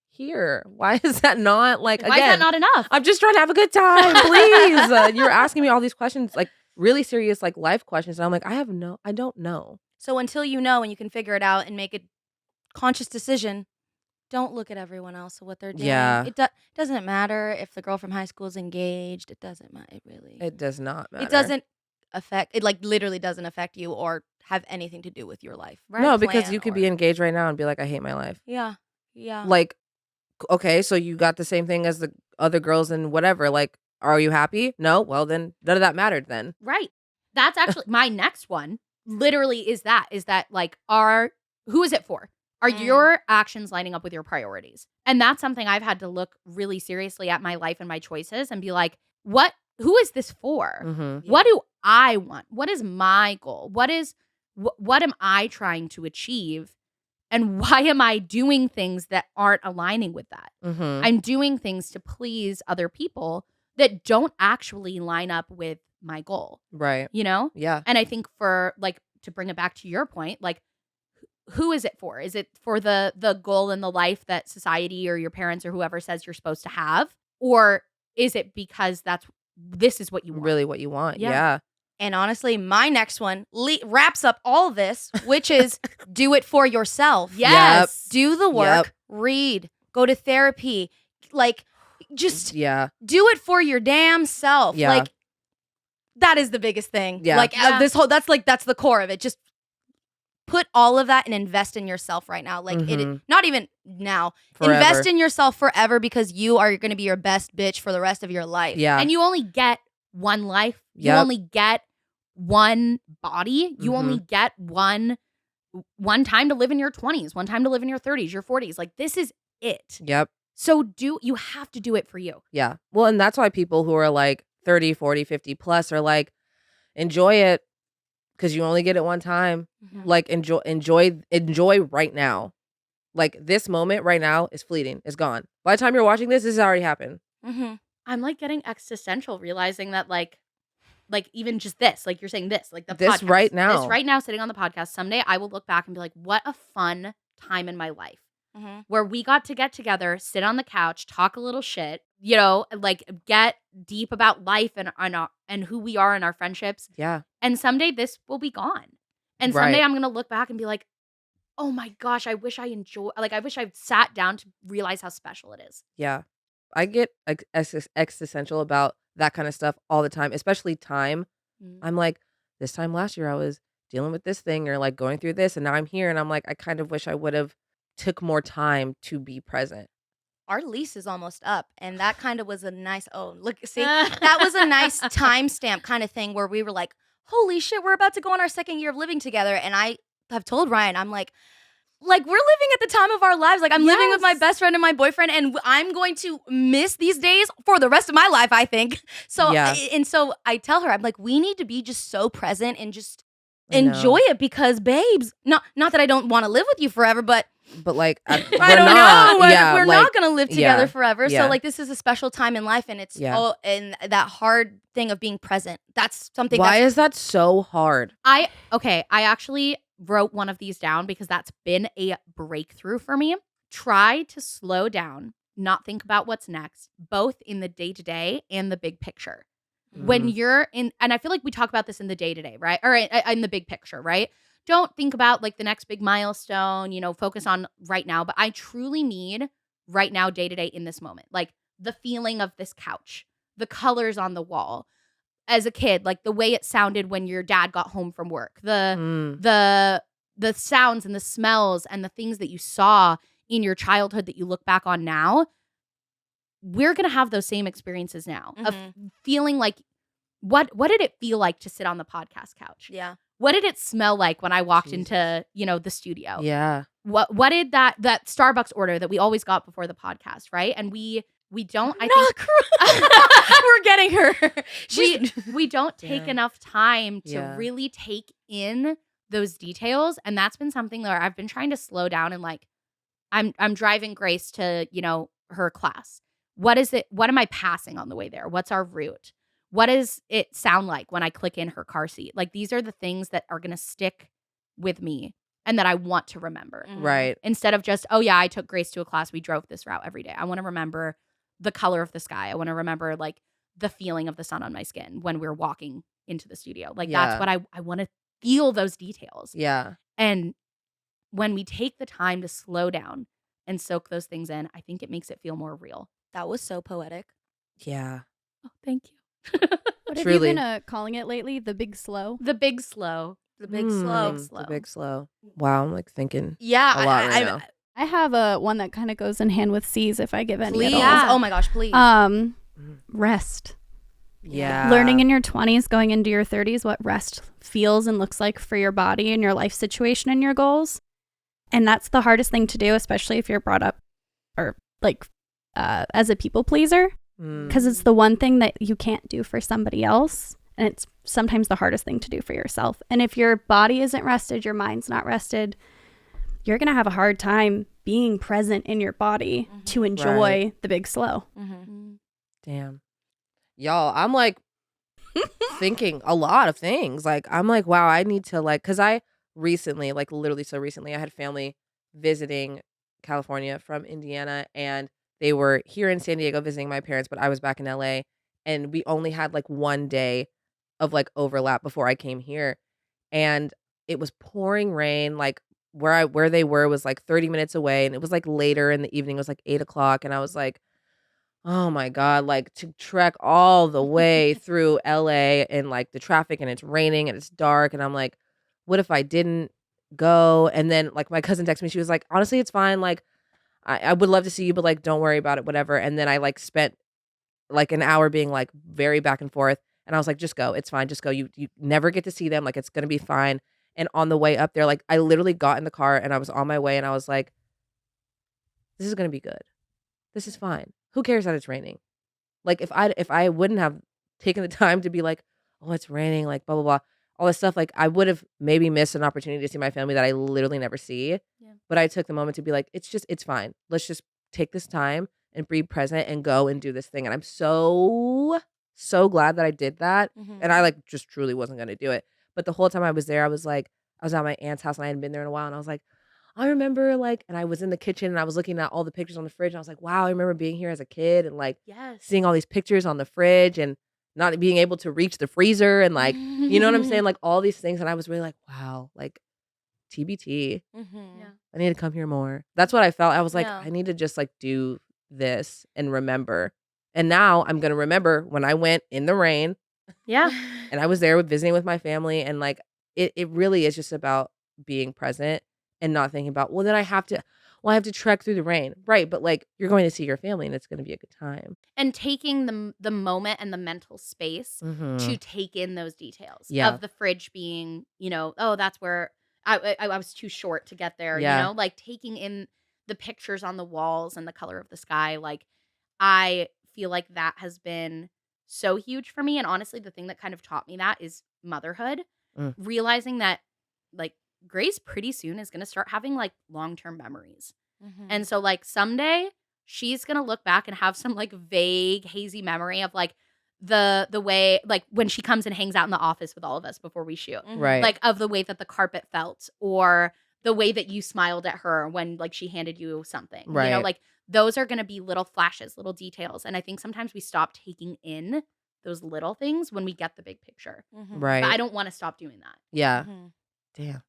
here. Why is that not like, why is that not enough? I'm just trying to have a good time. Please. You're asking me all these questions, like really serious, like life questions. And I'm like, I don't know. So until you know and you can figure it out and make a conscious decision, don't look at everyone else and what they're doing. Yeah. It doesn't matter if the girl from high school is engaged. It doesn't matter. It does not matter. It doesn't affect, it like literally doesn't affect you or have anything to do with your life. Right? No, because you could be engaged right now and be like, I hate my life. Yeah. Yeah. Like, okay, so you got the same thing as the other girls and whatever. Like, are you happy? No? Well, then none of that mattered then. Right. That's actually my next one. Literally is that like, who is it for? Are your actions lining up with your priorities? And that's something I've had to look really seriously at my life and my choices and be like, who is this for? Mm-hmm. What do I want? What is my goal? What am I trying to achieve? And why am I doing things that aren't aligning with that? Mm-hmm. I'm doing things to please other people that don't actually line up with my goal. Right. You know? Yeah. And I think for like, to bring it back to your point, like, who is it for? Is it for the goal in the life that society or your parents or whoever says you're supposed to have? Or is it because this is what you want? Really what you want. Yeah. Yeah. And honestly, my next one wraps up all this, which is do it for yourself. Yes. Do the work, Yep. read, go to therapy. Like, just Yeah. do it for your damn self. Yeah. Like, that is the biggest thing. Yeah. Like, Yeah. that's the core of it. Just put all of that and invest in yourself right now. Like, Mhm. not even now. Forever. Invest in yourself forever because you are going to be your best bitch for the rest of your life. Yeah. And you only get one life. You Yep. only get one body. You only get one time to live in your 20s, one time to live in your 30s, your 40s. Like, this is it. Yep. So you have to do it for you. Yeah. Well, and that's why people who are like 30, 40, 50 plus are like, enjoy it because you only get it one time. Mm-hmm. Like, enjoy right now. Like, this moment right now is fleeting. It's gone. By the time you're watching this has already happened. Mm-hmm. I'm like getting existential, realizing that like even just this, like you're saying this, like the This podcast, right now. this right now sitting on the podcast. Someday I will look back and be like, what a fun time in my life Mm-hmm. where we got to get together, sit on the couch, talk a little shit, you know, like get deep about life and who we are in our friendships. Yeah. And someday this will be gone. And Right. someday I'm going to look back and be like, oh my gosh, I wish I sat down to realize how special it is. Yeah. I get existential about that kind of stuff all the time, especially time. I'm like, this time last year I was dealing with this thing or like going through this and now I'm here and I'm like, I kind of wish I would have took more time to be present. Our lease is almost up, and that kind of was a nice, that was a nice timestamp kind of thing where we were like, holy shit, we're about to go on our second year of living together. And I have told Riayn, I'm like we're living at the time of our lives. Like, I'm living with my best friend and my boyfriend, and I'm going to miss these days for the rest of my life, I think. So, Yeah. so I tell her, I'm like, we need to be just so present and just I know. enjoy it because, babes, not that I don't want to live with you forever, but like, I don't know. We're not going to live together forever. Yeah. So, like, this is a special time in life, and it's and that hard thing of being present. That's something. Why is that so hard? I actually wrote one of these down because that's been a breakthrough for me. Try to slow down, not think about what's next, both in the day-to-day and the big picture. When you're in, and I feel like we talk about this in the day-to-day, right? Or in the big picture, right? Don't think about like the next big milestone, you know, focus on right now. But I truly need right now, day-to-day in this moment. Like the feeling of this couch, the colors on the wall. As a kid, like the way it sounded when your dad got home from work, the sounds and the smells and the things that you saw in your childhood that you look back on now, we're going to have those same experiences now of feeling like, what did it feel like to sit on the podcast couch? Yeah. What did it smell like when I walked into, you know, the studio? Yeah. What did that Starbucks order that we always got before the podcast, right? And we don't, I think we're getting her. we don't take enough time to Yeah. really take in those details. And that's been something that I've been trying to slow down and like, I'm driving Grace to, you know, her class. What is it? What am I passing on the way there? What's our route? What does it sound like when I click in her car seat? Like, these are the things that are going to stick with me and that I want to remember. Right. Instead of just, oh yeah, I took Grace to a class. We drove this route every day. I want to remember the color of the sky. I want to remember like the feeling of the sun on my skin when we're walking into the studio. Like that's what I want to feel, those details. Yeah. And when we take the time to slow down and soak those things in, I think it makes it feel more real. That was so poetic. Yeah. Oh, thank you. What have Truly. you been calling it lately? The big slow? The big slow. The big slow. The big slow. Wow. I'm like thinking Yeah. a lot right now. I have one that kind of goes in hand with C's if I give any Please. at all. Yeah. Oh my gosh, please. Rest. Yeah. Learning in your 20s, going into your 30s, what rest feels and looks like for your body and your life situation and your goals. And that's the hardest thing to do, especially if you're brought up or like as a people pleaser, because it's the one thing that you can't do for somebody else. And it's sometimes the hardest thing to do for yourself. And if your body isn't rested, your mind's not rested, you're going to have a hard time being present in your body to enjoy the big slow. Damn. Y'all, I'm like thinking a lot of things. Like, I'm like, wow, I need to like, because I recently, like literally so recently, I had family visiting California from Indiana, and they were here in San Diego visiting my parents, but I was back in LA, and we only had like one day of like overlap before I came here, and it was pouring rain. Like where they were was like 30 minutes away, and it was like later in the evening. It was like 8 o'clock, and I was like, oh my God, like to trek all the way through LA and like the traffic, and it's raining and it's dark, and I'm like, what if I didn't go? And then like my cousin texted me, she was like, honestly, it's fine. Like I would love to see you, but like don't worry about it, whatever. And then I like spent like an hour being like very back and forth. And I was like, just go. It's fine. Just go. You never get to see them. Like, it's going to be fine. And on the way up there, like I literally got in the car and I was on my way, and I was like, this is going to be good. This is fine. Who cares that it's raining? Like if I wouldn't have taken the time to be like, oh, it's raining, like blah, blah, blah, all this stuff, like I would have maybe missed an opportunity to see my family that I literally never see. Yeah. But I took the moment to be like, it's fine. Let's just take this time and be present and go and do this thing. And I'm so glad that I did that. And I like just truly wasn't going to do it. But the whole time I was there, I was like, I was at my aunt's house and I hadn't been there in a while. And I was like, I remember like, and I was in the kitchen and I was looking at all the pictures on the fridge. And I was like, wow, I remember being here as a kid and like seeing all these pictures on the fridge and not being able to reach the freezer and like, you know what I'm saying? Like all these things. And I was really like, wow, like TBT. I need to come here more. That's what I felt. I was like, I need to just like do this and remember. And now I'm going to remember when I went in the rain. Yeah. And I was there visiting with my family. And like, it really is just about being present and not thinking about, well, then I have to trek through the rain. Right. But like, you're going to see your family and it's going to be a good time. And taking the moment and the mental space to take in those details of the fridge being, you know, oh, that's where I was too short to get there, you know, like taking in the pictures on the walls and the color of the sky. Like, I feel like that has been so huge for me. And honestly, the thing that kind of taught me that is motherhood, realizing that like Grace pretty soon is going to start having like long-term memories. And so like someday she's going to look back and have some like vague, hazy memory of like the way, like when she comes and hangs out in the office with all of us before we shoot, right? Like of the way that the carpet felt, or the way that you smiled at her when like she handed you something, right? You know, like those are going to be little flashes, little details. And I think sometimes we stop taking in those little things when we get the big picture. Right. But I don't want to stop doing that. Yeah. Damn.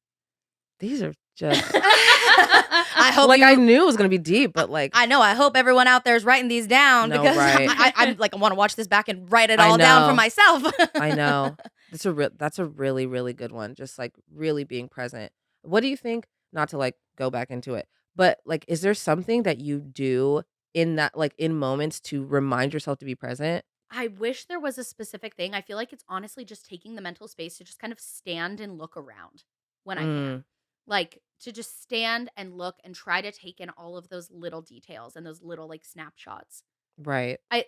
These are just I hope like I knew it was gonna be deep, but like I know. I hope everyone out there is writing these down because I'm like I want to watch this back and write it all down for myself. I know. That's a really, really good one. Just like really being present. What do you think? Not to like go back into it, but like, is there something that you do in that like in moments to remind yourself to be present? I wish there was a specific thing. I feel like it's honestly just taking the mental space to just kind of stand and look around when I can. Like to just stand and look and try to take in all of those little details and those little like snapshots. Right. I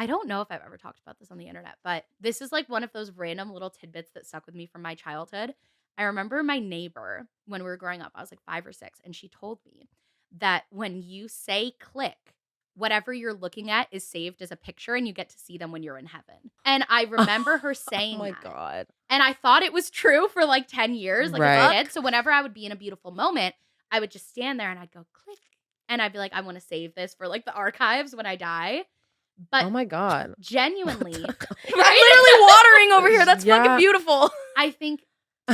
don't know if I've ever talked about this on the internet, but this is like one of those random little tidbits that stuck with me from my childhood. I remember my neighbor when we were growing up, I was like 5 or 6, and she told me that when you say click, whatever you're looking at is saved as a picture and you get to see them when you're in heaven. And I remember her saying oh my that. God. And I thought it was true for like 10 years, like as a kid. So whenever I would be in a beautiful moment, I would just stand there and I'd go click. And I'd be like, I want to save this for like the archives when I die. But oh my God. Genuinely. I'm literally watering over here. That's fucking beautiful. I think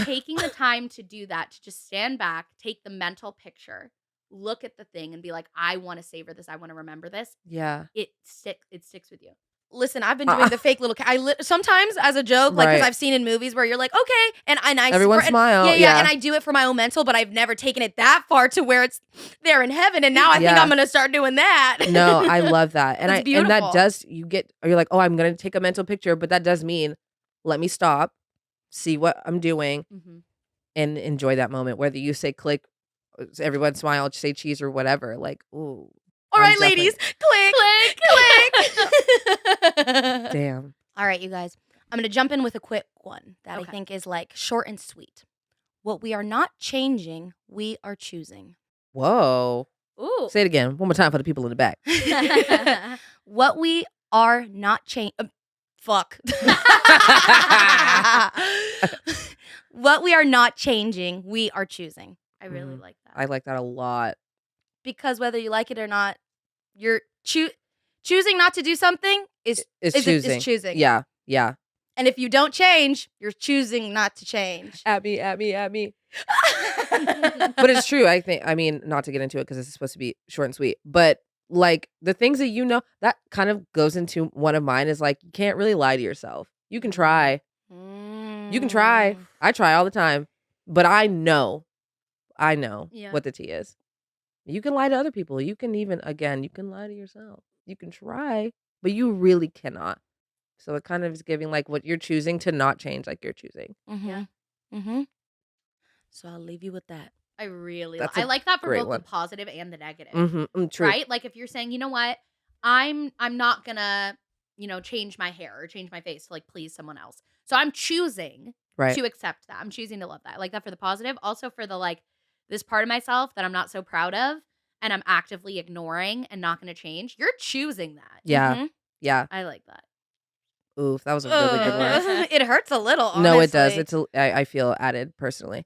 taking the time to do that, to just stand back, take the mental picture, look at the thing and be like, I want to savor this. I want to remember this. Yeah. It sticks with you. Listen, I've been doing the fake little sometimes as a joke, like because I've seen in movies where you're like, okay, and I everyone smile, yeah, and I do it for my own mental, but I've never taken it that far to where it's there in heaven, and now I think I'm gonna start doing that. No, I love that, and beautiful. And that does you're like, oh, I'm gonna take a mental picture, but that does mean let me stop, see what I'm doing, and enjoy that moment. Whether you say click, everyone smile, say cheese or whatever, like ooh. All right, ladies, click. Damn. All right, you guys. I'm going to jump in with a quick one that I think is like short and sweet. What we are not changing, we are choosing. Whoa. Ooh. Say it again. One more time for the people in the back. What we are not changing. Fuck. What we are not changing, we are choosing. I really like that. I like that a lot. Because whether you like it or not, you're choosing not to do something is choosing. choosing. Yeah. Yeah. And if you don't change, you're choosing not to change. At me. But it's true. I mean, not to get into it because this is supposed to be short and sweet, but like the things that that kind of goes into one of mine is like, you can't really lie to yourself. You can try. You can try. I try all the time, but I know what the tea is. You can lie to other people. You can even, again, you can lie to yourself. You can try, but you really cannot. So it kind of is giving like what you're choosing to not change, like you're choosing. So I'll leave you with that. I really That's I like that for great both one. the positive and the negative. True. Right? Like if you're saying, you know what, I'm not gonna, change my hair or change my face to like please someone else. So I'm choosing to accept that. I'm choosing to love that. I like that for the positive. Also for the like this part of myself that I'm not so proud of and I'm actively ignoring and not gonna change. You're choosing that. Yeah. Yeah. I like that. Oof, that was a really good one. It hurts a little, honestly. No, it does. I feel added personally.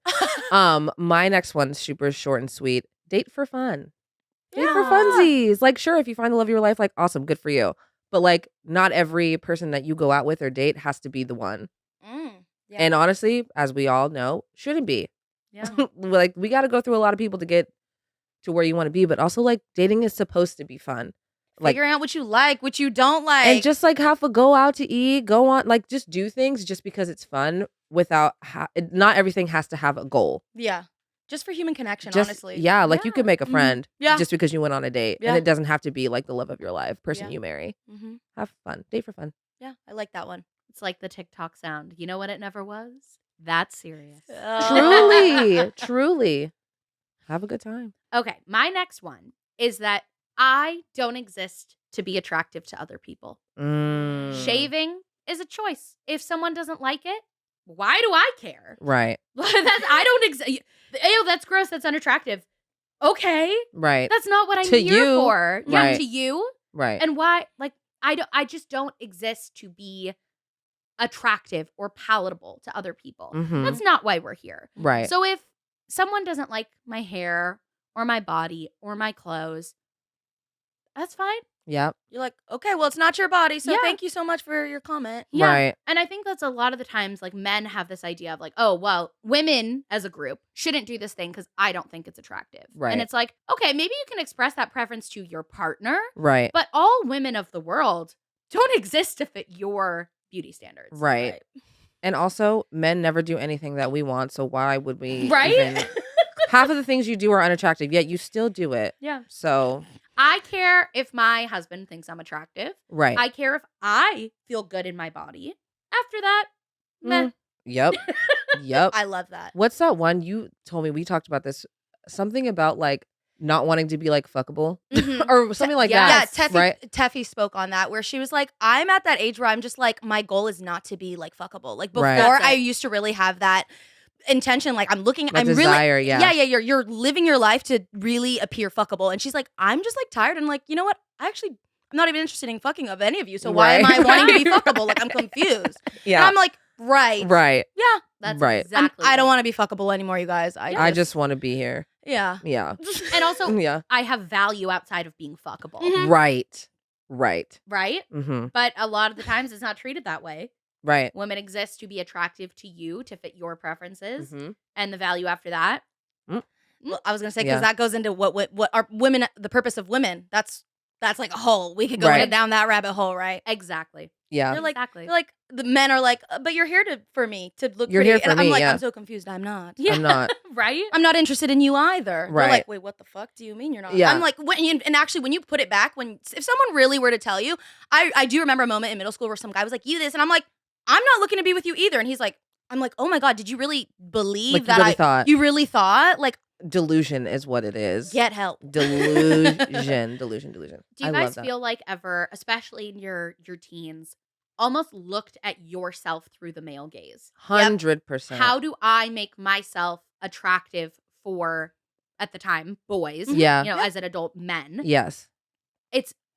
My next one's super short and sweet. Date for fun. Date for funsies. Like, sure, if you find the love of your life, like, awesome, good for you. But like, not every person that you go out with or date has to be the one. Yeah. And honestly, as we all know, shouldn't be. Yeah. Like, we got to go through a lot of people to get to where you want to be. But also, like, dating is supposed to be fun. Like, figuring out what you like, what you don't like. and just like have a go out to eat, go on, like just do things just because it's fun without, not everything has to have a goal. Yeah. Just for human connection, Just, honestly. Yeah, like you could make a friend just because you went on a date. Yeah. And it doesn't have to be like the love of your life, person you marry. Have fun. Date for fun. Yeah, I like that one. It's like the TikTok sound. You know what it never was? That's serious. Truly. Have a good time. Okay, my next one is that I don't exist to be attractive to other people. Shaving is a choice. If someone doesn't like it, why do I care? Right. I don't exist. Ew, that's gross. That's unattractive. Okay. Right. That's not what I'm To here you. for. Yeah, Right. to you. Right. And why? Like, I just don't exist to be attractive or palatable to other people. That's not why we're here. Right. So if someone doesn't like my hair or my body or my clothes, that's fine. Yep. You're like, okay, well, it's not your body, so Yeah. thank you so much for your comment. Yeah. Right. And I think that's a lot of the times, like, men have this idea of like, oh, well, women as a group shouldn't do this thing because I don't think it's attractive. Right. And it's like, okay, maybe you can express that preference to your partner, Right. but all women of the world don't exist to fit your beauty standards. Right. And also, men never do anything that we want, so why would we Right? even... Half of the things you do are unattractive, yet you still do it. Yeah. So... I care if my husband thinks I'm attractive. Right. I care if I feel good in my body. After that, meh. Yep. Yep. I love that. What's that one you told me? We talked about this. Something about like not wanting to be like fuckable or something like that. Yeah, right? Teffy spoke on that where she was like, I'm at that age where I'm just like, my goal is not to be like fuckable. Like before, Right. I used to really have that intention. Like I'm looking, I'm desire, really, yeah. You're living your life to really appear fuckable. And she's like, I'm just like tired. And like, you know what? I'm not even interested in fucking of any of you. So why am I wanting to be fuckable? Like I'm confused. Yeah. And I'm like, right. Yeah. That's Right. exactly. I don't want to be fuckable anymore, you guys. I just want to be here. Yeah. Yeah. And also, Yeah. I have value outside of being fuckable. Right. Right. Right? Mm-hmm. But a lot of the times it's not treated that way. Right. Women exist to be attractive to you, to fit your preferences, Mm-hmm. and the value after that. Well, I was gonna say because that goes into what are women, the purpose of women. That's like a hole. We could go down that rabbit hole, right? Exactly. Yeah. They're like, Exactly. they're like the men are like, but you're here for me to look You're pretty. here for and I'm me, like, yeah. I'm so confused. I'm not. Yeah. I'm not. Right? I'm not interested in you either. They're Right. like, wait, what the fuck do you mean you're not? Yeah. I'm like, and actually, when you put it back, if someone really were to tell you, I do remember a moment in middle school where some guy was like, you this, and I'm like, I'm not looking to be with you either. And he's like, I'm like, oh my God, did you really believe Like, that you really thought. you really thought? Like, Delusion is what it is. get help. Delusion. Delusion. Do you guys feel like ever, especially in your teens, almost looked at yourself through the male gaze. 100%. How do I make myself attractive for, at the time, boys? Yeah. You know, as an adult, men. Yes.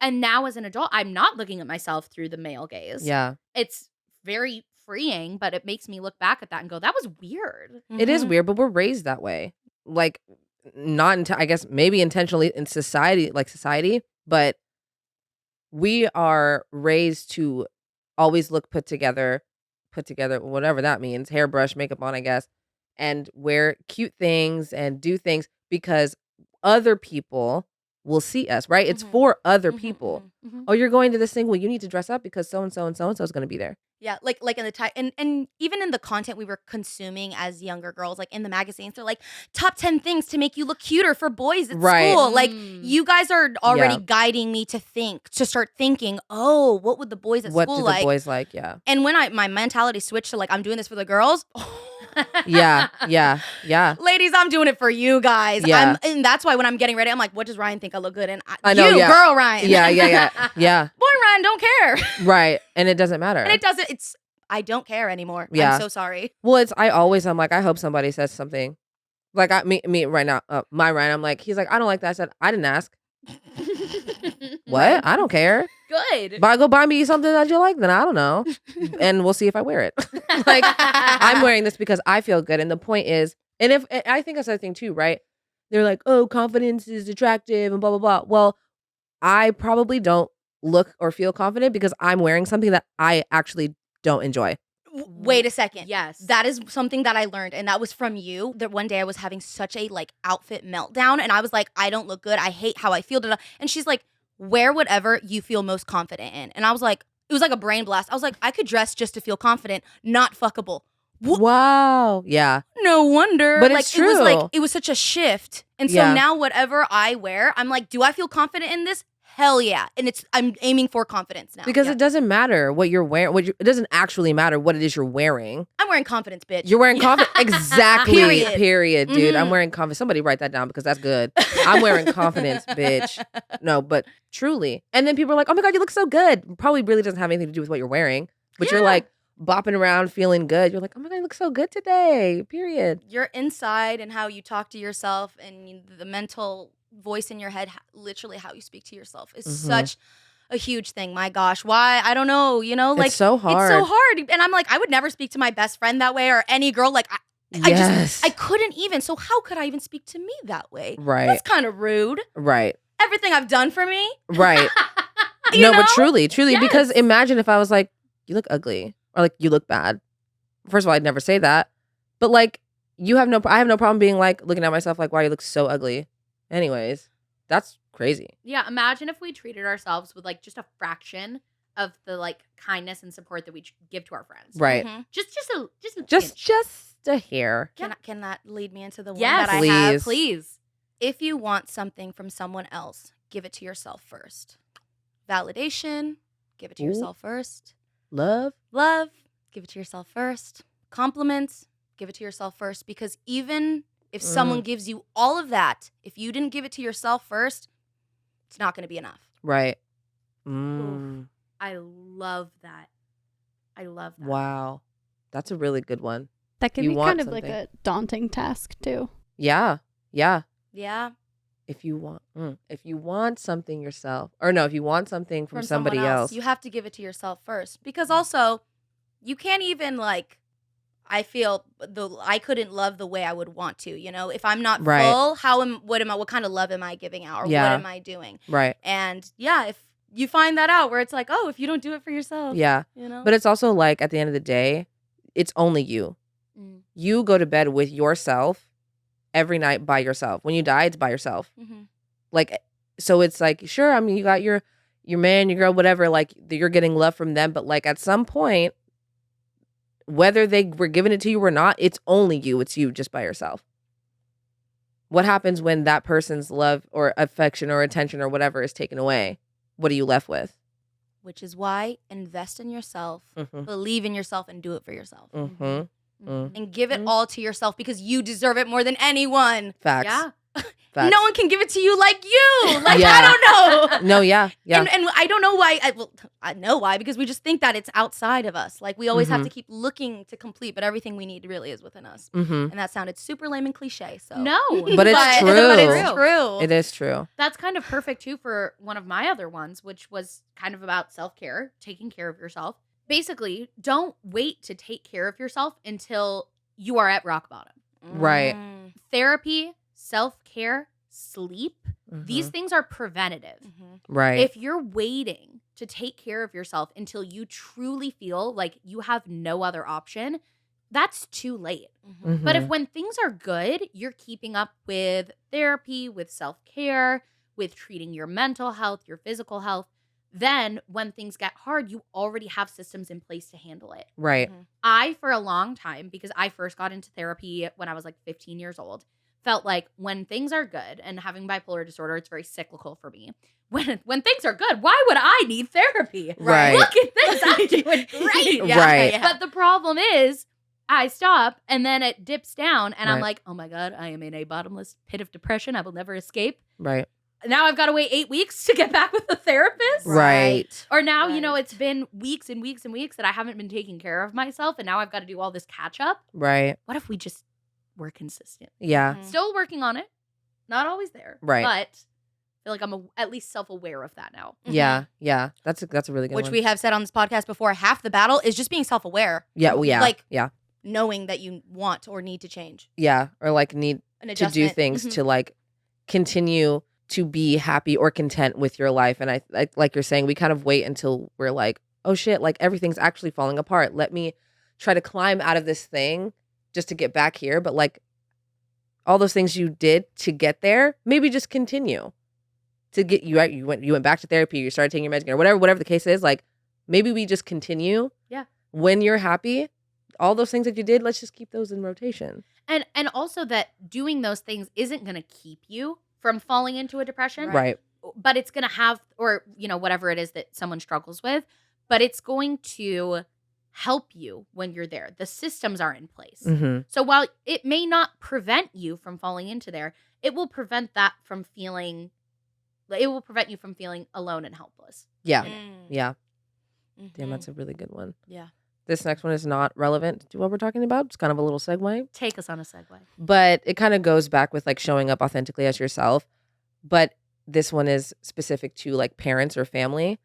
And now as an adult, I'm not looking at myself through the male gaze. Yeah. It's very freeing, but it makes me look back at that and go, that was weird. It is weird, but we're raised that way. Like, not I guess maybe intentionally in society, but we are raised to always look put together, whatever that means, hairbrush, makeup on, I guess, and wear cute things and do things because other people will see us, right? It's for other people. Oh, you're going to this thing? Well, you need to dress up because so-and-so and so-and-so is going to be there. Yeah, like in the and even in the content we were consuming as younger girls, like in the magazines, they're like top 10 things to make you look cuter for boys at school. Like you guys are already guiding me to start thinking, oh, what would the boys at school like? What do the boys like? Yeah. And when my mentality switched to like, I'm doing this for the girls. Yeah. Ladies, I'm doing it for you guys. Yeah. And that's why when I'm getting ready, I'm like, what does Riayn think I look good in? I know, girl Riayn. Yeah. Boy Riayn, don't care. Right. And it doesn't matter. I don't care anymore. Yeah. I'm so sorry. Well, I'm like, I hope somebody says something. Like me right now, my Riayn, I'm like, he's like, I don't like that. I said, I didn't ask. What? I don't care. Good. Go buy me something that you like, then I don't know. And we'll see if I wear it. Like, I'm wearing this because I feel good. And the point is, and I think that's the thing too, right? They're like, oh, confidence is attractive and blah, blah, blah. Well, I probably don't look or feel confident because I'm wearing something that I actually don't enjoy. Wait a second. Yes. That is something that I learned, and that was from you. That one day I was having such a like outfit meltdown, and I was like, I don't look good. I hate how I feel. And she's like, wear whatever you feel most confident in. And I was like, it was like a brain blast. I was like, I could dress just to feel confident, not fuckable. Wow. Yeah. No wonder. But like, it's true. It was such a shift. And so now whatever I wear, I'm like, do I feel confident in this? Hell yeah. And I'm aiming for confidence now. Because it doesn't matter what you're wearing. It doesn't actually matter what it is you're wearing. I'm wearing confidence, bitch. You're wearing confidence. Exactly. Period, dude. Mhm. I'm wearing confidence. Somebody write that down because that's good. I'm wearing confidence, bitch. No, but truly. And then people are like, oh my God, you look so good. Probably really doesn't have anything to do with what you're wearing. But you're like bopping around feeling good. You're like, oh my God, you look so good today. Period. Your inside and how you talk to yourself and the mental voice in your head, literally how you speak to yourself is such a huge thing. My gosh, why? I don't know, like it's so hard. It's so hard. And I'm like, I would never speak to my best friend that way or any girl. Like I couldn't even. So how could I even speak to me that way? Right. That's kind of rude. Right. Everything I've done for me. Right. You know? But truly, Yes. because imagine if I was like, you look ugly or like you look bad. First of all, I'd never say that. But like I have no problem being like looking at myself like, wow, you look so ugly. Anyways, that's crazy. Yeah, imagine if we treated ourselves with like just a fraction of the like kindness and support that we give to our friends. Right. Mhm. Just a hair. Can that lead me into the one Yes, that I have? please. If you want something from someone else, give it to yourself first. Validation, give it to yourself first. Love, give it to yourself first. Compliments, give it to yourself first. Because even if someone gives you all of that, if you didn't give it to yourself first, it's not going to be enough. right. Oof. I love that. Wow. That's a really good one. That can You be want kind of like something. a daunting task too. Yeah. Yeah. If you want something yourself, or no, if you want something from somebody someone else. You have to give it to yourself first. Because also, you can't even like, I feel I couldn't love the way I would want to, if I'm not Right. full, what kind of love am I giving out or what am I doing? Right. And yeah, if you find that out where it's like, oh, if you don't do it for yourself, Yeah. But it's also like at the end of the day, it's only you. You go to bed with yourself every night by yourself. When you die, it's by yourself. Like, so it's like, sure, I mean, you got your man, your girl, whatever, like you're getting love from them. But like at some point, whether they were giving it to you or not, it's only you. It's you just by yourself. What happens when that person's love or affection or attention or whatever is taken away? What are you left with? Which is why invest in yourself, believe in yourself, and do it for yourself. And give it all to yourself because you deserve it more than anyone. Facts. Yeah. Facts. No one can give it to you like you. Like, Yeah. I don't know. No, yeah. And I don't know why. I know why, because we just think that it's outside of us. Like, we always have to keep looking to complete, but everything we need really is within us. Mm-hmm. And that sounded super lame and cliche. So No. But it's true. But it's true. It is true. That's kind of perfect too for one of my other ones, which was kind of about self-care, taking care of yourself. Basically, don't wait to take care of yourself until you are at rock bottom. Right. Therapy, self-care, sleep, these things are preventative. Right. If you're waiting to take care of yourself until you truly feel like you have no other option, that's too late. But if when things are good, you're keeping up with therapy, with self-care, with treating your mental health, your physical health, then when things get hard, you already have systems in place to handle it. Right. I, for a long time, because I first got into therapy when I was like 15 years old, felt like when things are good, and having bipolar disorder, it's very cyclical for me. When things are good, why would I need therapy? Right. Look at this, I'm doing great. Right. But the problem is, I stop and then it dips down and I'm Right. like, oh my God, I am in a bottomless pit of depression. I will never escape. Right. Now I've got to wait 8 weeks to get back with the therapist. Right. Or now, you know, it's been weeks and weeks and weeks that I haven't been taking care of myself. And now I've got to do all this catch up. Right. What if we just were consistent? Yeah. Still working on it. Not always there. Right. But I feel like I'm at least self-aware of that now. Yeah. Yeah. That's a really good Which one. we have said on this podcast before, half the battle is just being self-aware. Yeah. Well, yeah. Like, yeah. knowing that you want or need to change. Yeah. Or like need An to adjustment. do things to like continue to be happy or content with your life. And I like you're saying, we kind of wait until we're like, oh shit, like everything's actually falling apart. Let me try to climb out of this thing just to get back here. But like all those things you did to get there, maybe just continue to get you right. You went back to therapy, you started taking your meds, or whatever the case is. Like maybe we just continue. Yeah. When you're happy, all those things that you did, let's just keep those in rotation. And also that doing those things isn't going to keep you from falling into a depression. Right. But it's going to have, or, you know, whatever it is that someone struggles with, but it's going to help you when you're there. The systems are in place. Mm-hmm. So while it may not prevent you from falling into there, it will prevent you from feeling alone and helpless. Yeah. Mm. Yeah. Mhm. Damn, that's a really good one. Yeah. This next one is not relevant to what we're talking about. It's kind of a little segue, Take us on a segue. but it kind of goes back with like showing up authentically as yourself. But this one is specific to like parents or family.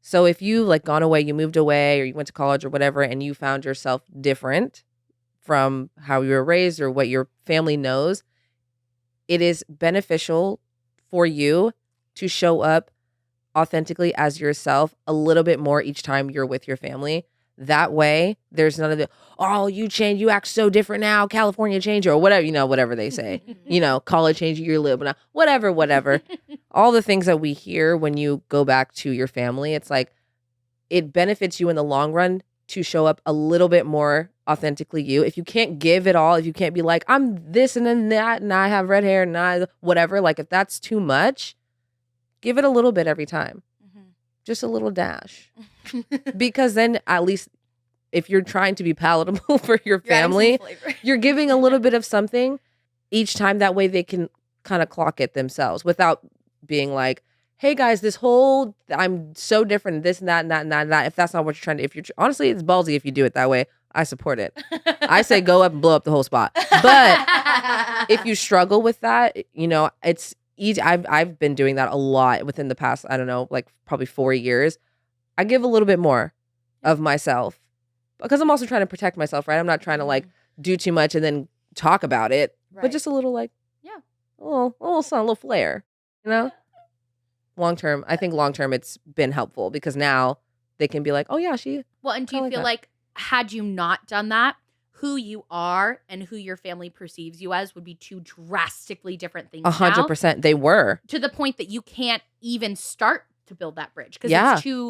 So if you like gone away, you moved away or you went to college or whatever, and you found yourself different from how you were raised or what your family knows, it is beneficial for you to show up authentically as yourself a little bit more each time you're with your family. That way, there's none of the, oh, you changed, you act so different now, California changed, or whatever, you know, whatever they say. You know, college changed, you're living now, whatever. All the things that we hear when you go back to your family, it's like, it benefits you in the long run to show up a little bit more authentically you. If you can't give it all, if you can't be like, I'm this and then that, and I have red hair, and I, whatever, like if that's too much, give it a little bit every time. Just a little dash. Because then at least if you're trying to be palatable for your family, you're giving a little bit of something each time. That way they can kind of clock it themselves without being like, hey guys, I'm so different, this and that and that and that and that. If that's not what you're trying to, honestly, it's ballsy if you do it that way. I support it. I say go up and blow up the whole spot. But if you struggle with that, you know, it's easy. I've been doing that a lot within the past, I don't know, like probably 4 years. I give a little bit more of myself because I'm also trying to protect myself, right? I'm not trying to like do too much and then talk about it, but just a little like, a little flair, you know? Long term, I think long term it's been helpful because now they can be like, oh yeah, Well, and do you feel like had you not done that, who you are and who your family perceives you as would be two drastically different things 100%. They were. To the point that you can't even start to build that bridge because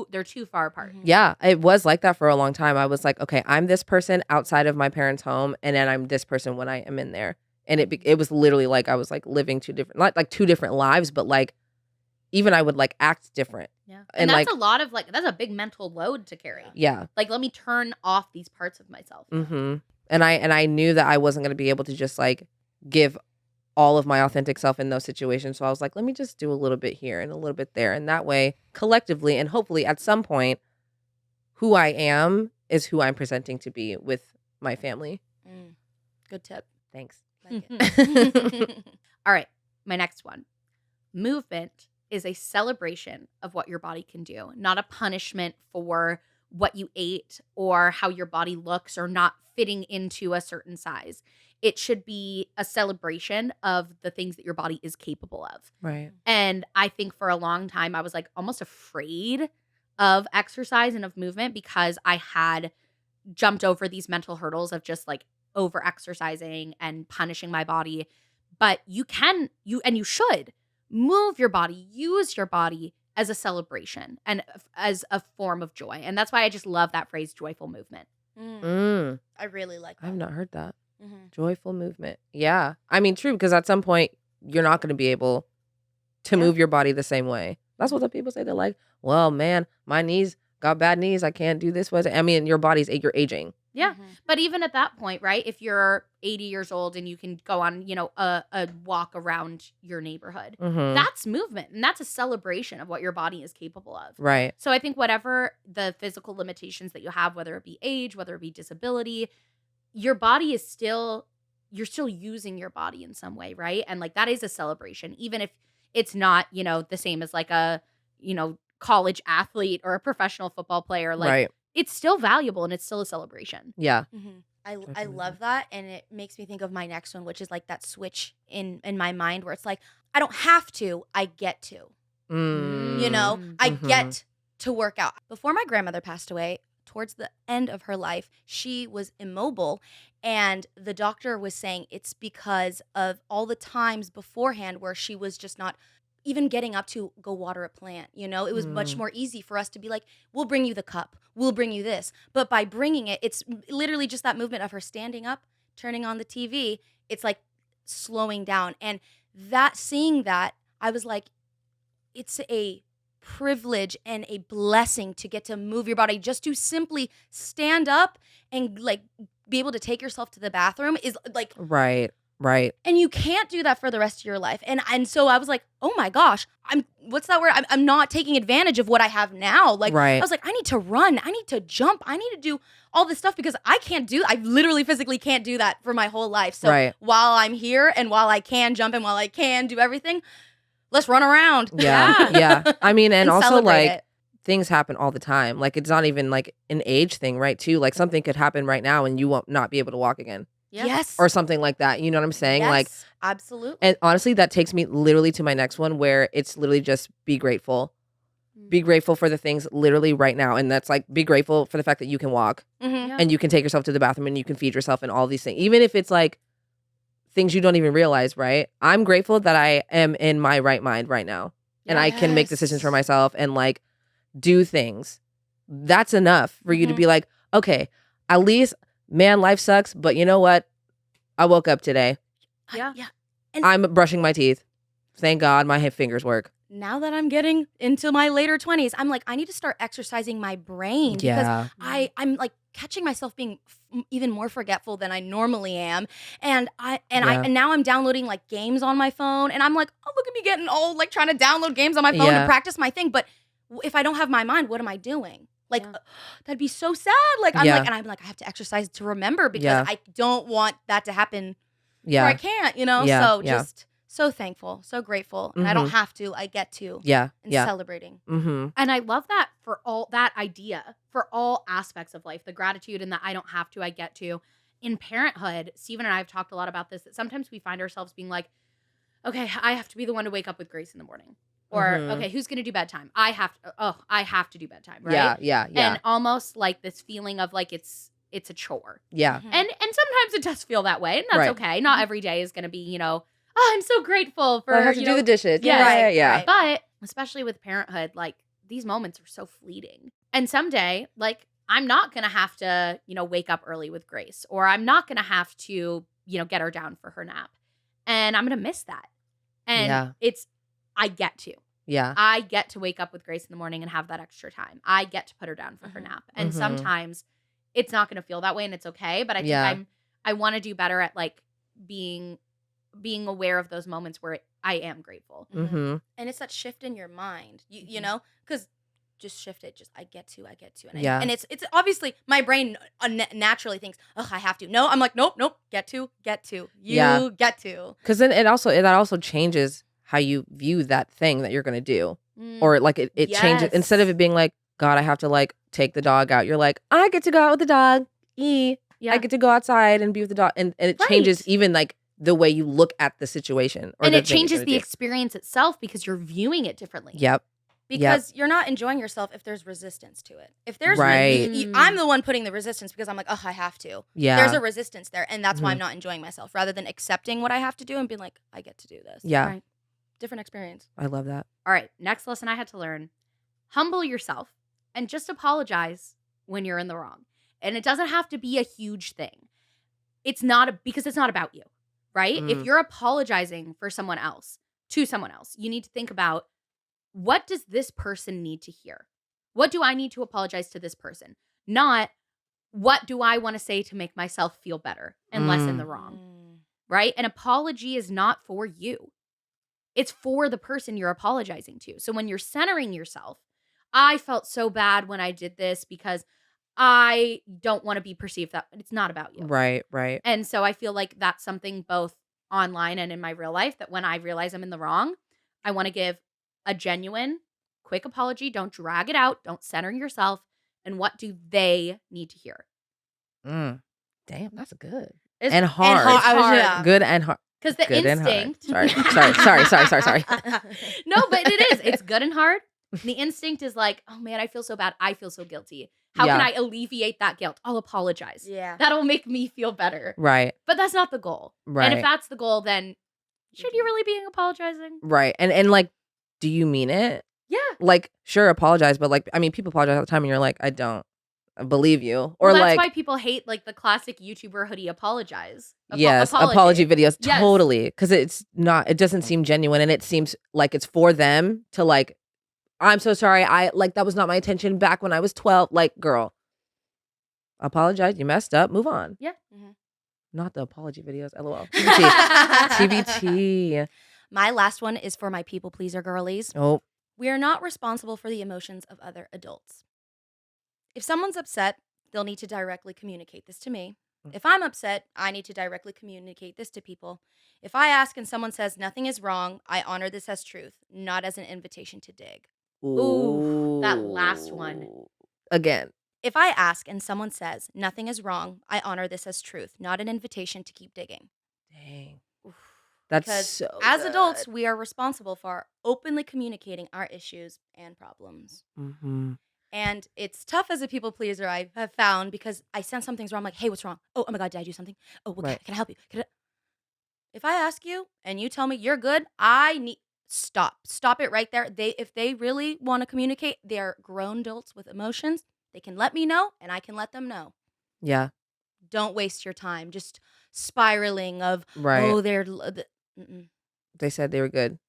they're too far apart. Yeah, it was like that for a long time. I was like, okay, I'm this person outside of my parents' home, and then I'm this person when I am in there. And it was literally like I was like living two different lives, but like even I would like act different. Yeah. And that's like, a lot of like, that's a big mental load to carry. Yeah. Like, let me turn off these parts of myself. Mm-hmm. And I knew that I wasn't going to be able to just like give all of my authentic self in those situations. So I was like, let me just do a little bit here and a little bit there. And that way, collectively, and hopefully at some point, who I am is who I'm presenting to be with my family. Good tip. Thanks. Like it. All right, my next one. Movement is a celebration of what your body can do, not a punishment for what you ate or how your body looks or not fitting into a certain size. It should be a celebration of the things that your body is capable of. Right. And I think for a long time, I was like almost afraid of exercise and of movement because I had jumped over these mental hurdles of just like over exercising and punishing my body. But you should move your body, use your body as a celebration and as a form of joy. And that's why I just love that phrase, joyful movement. I really like that. I've not heard that. Mm-hmm. Joyful movement. Yeah. I mean, true, because at some point, you're not going to be able to move your body the same way. That's what the people say. They're like, well, man, my knees got bad knees. I can't do this. I mean, you're aging. Yeah. But even at that point, right, if you're 80 years old and you can go on, a walk around your neighborhood, that's movement. And that's a celebration of what your body is capable of. Right. So I think whatever the physical limitations that you have, whether it be age, whether it be disability, your body is you're still using your body in some way, right? And like that is a celebration, even if it's not, the same as like a, college athlete or a professional football player. Like, right. It's still valuable and it's still a celebration. Yeah. I love that. And it makes me think of my next one, which is like that switch in my mind where it's like, I don't have to, I get to. I get to work out. Before my grandmother passed away, towards the end of her life, she was immobile. And the doctor was saying it's because of all the times beforehand where she was just not even getting up to go water a plant. It was much more easy for us to be like, we'll bring you the cup, we'll bring you this. But by bringing it, it's literally just that movement of her standing up, turning on the TV. It's like slowing down. And seeing that, I was like, it's a privilege and a blessing to get to move your body, just to simply stand up and like be able to take yourself to the bathroom is like right. And you can't do that for the rest of your life. And so I was like, oh my gosh, what's that word? I'm not taking advantage of what I have now. Like, I was like, I need to run. I need to jump. I need to do all this stuff because I literally physically can't do that for my whole life. So while I'm here and while I can jump and while I can do everything, let's run around. Yeah. I mean, and also like things happen all the time. Like it's not even like an age thing, right? Too. Like something could happen right now and you won't not be able to walk again. Yeah. Yes. Or something like that. You know what I'm saying? Yes, like absolutely. And honestly, that takes me literally to my next one where it's literally just be grateful. Be grateful for the things literally right now. And that's like be grateful for the fact that you can walk and you can take yourself to the bathroom and you can feed yourself and all these things. Even if it's like things you don't even realize, right? I'm grateful that I am in my right mind right now. And I can make decisions for myself and like do things. That's enough for you to be like, okay, at least, man, life sucks, but you know what? I woke up today. Yeah. And I'm brushing my teeth. Thank God my fingers work. Now that I'm getting into my later 20s, I'm like, I need to start exercising my brain because I'm like catching myself being even more forgetful than I normally am. And now I'm downloading like games on my phone and I'm like, oh, look at me getting old, like trying to download games on my phone to practice my thing. But if I don't have my mind, what am I doing? Like, that'd be so sad. Like, I'm like, I have to exercise to remember because I don't want that to happen where I can't, So just so thankful, so grateful. And I don't have to, I get to. And celebrating. And I love that for all that idea, for all aspects of life, the gratitude and the I don't have to, I get to. In parenthood, Steven and I have talked a lot about this, that sometimes we find ourselves being like, okay, I have to be the one to wake up with Grace in the morning. Or, okay, who's going to do bedtime? I have to do bedtime, right? Yeah. And almost like this feeling of like it's a chore. Yeah. And sometimes it does feel that way, and that's okay. Not every day is going to be, I'm so grateful for, I have to do the dishes. Yes, Yeah. But especially with parenthood, like these moments are so fleeting. And someday, like I'm not going to have to, wake up early with Grace, or I'm not going to have to, get her down for her nap. And I'm going to miss that. And I get to. Yeah. I get to wake up with Grace in the morning and have that extra time. I get to put her down for her nap. And sometimes it's not going to feel that way and it's okay. But I think I want to do better at like being being aware of those moments where I am grateful. Mm-hmm. And it's that shift in your mind, you know, because just shift it. Just I get to, and Yeah. and it's obviously my brain naturally thinks, oh, I have to. No, I'm like, nope, get to, get to, get to. Because then that also changes how you view that thing that you're gonna do, or like it changes instead of it being like, God, I have to like take the dog out. You're like, I get to go out with the dog. I get to go outside and be with the dog, and it changes even like the way you look at the situation, and it changes the experience itself because you're viewing it differently. Yep. Because you're not enjoying yourself if there's resistance to it. If there's I'm the one putting the resistance because I'm like, oh, I have to. Yeah. There's a resistance there, and that's why I'm not enjoying myself, rather than accepting what I have to do and being like, I get to do this. Yeah. Right. Different experience. I love that. All right. Next lesson I had to learn. Humble yourself and just apologize when you're in the wrong. And it doesn't have to be a huge thing. Because it's not about you, right? If you're apologizing for someone else, to someone else, you need to think about, what does this person need to hear? What do I need to apologize to this person? Not, what do I want to say to make myself feel better and less in the wrong, right? An apology is not for you. It's for the person you're apologizing to. So when you're centering yourself, I felt so bad when I did this because I don't want to be perceived that it's not about you. Right. And so I feel like that's something both online and in my real life, that when I realize I'm in the wrong, I want to give a genuine, quick apology. Don't drag it out. Don't center yourself. And what do they need to hear? Damn, that's good. And hard. It's hard. Good and hard. Because the instinct. Sorry. No, but it is. It's good and hard. The instinct is like, oh man, I feel so bad. I feel so guilty. How can I alleviate that guilt? I'll apologize. Yeah. That'll make me feel better. Right. But that's not the goal. Right. And if that's the goal, then should you really be apologizing? Right. And like, do you mean it? Yeah. Like, sure, apologize, but like, I mean, people apologize all the time and you're like, I don't believe you. Or that's like, why people hate like the classic YouTuber hoodie apologize. Apology videos. Yes. Totally. Because it doesn't seem genuine, and it seems like it's for them to like, I'm so sorry. That was not my intention back when I was 12. Like, girl, apologize. You messed up. Move on. Yeah. Not the apology videos. LOL. TBT. My last one is for my people pleaser girlies. Oh. We are not responsible for the emotions of other adults. If someone's upset, they'll need to directly communicate this to me. If I'm upset, I need to directly communicate this to people. If I ask and someone says nothing is wrong, I honor this as truth, not as an invitation to dig. Ooh, that last one. Again. If I ask and someone says nothing is wrong, I honor this as truth, not an invitation to keep digging. Dang. That's because so as good. adults, we are responsible for openly communicating our issues and problems. Mm-hmm. And it's tough as a people pleaser, I have found, because I sense something's wrong. I'm like, hey, what's wrong? Oh my God, did I do something? Oh, well, Right. can I help you? If I ask you and you tell me you're good, I need stop it right there. If they really want to communicate, they're grown adults with emotions. They can let me know, and I can let them know. Yeah. Don't waste your time just spiraling of, Right. oh, they're. They said they were good.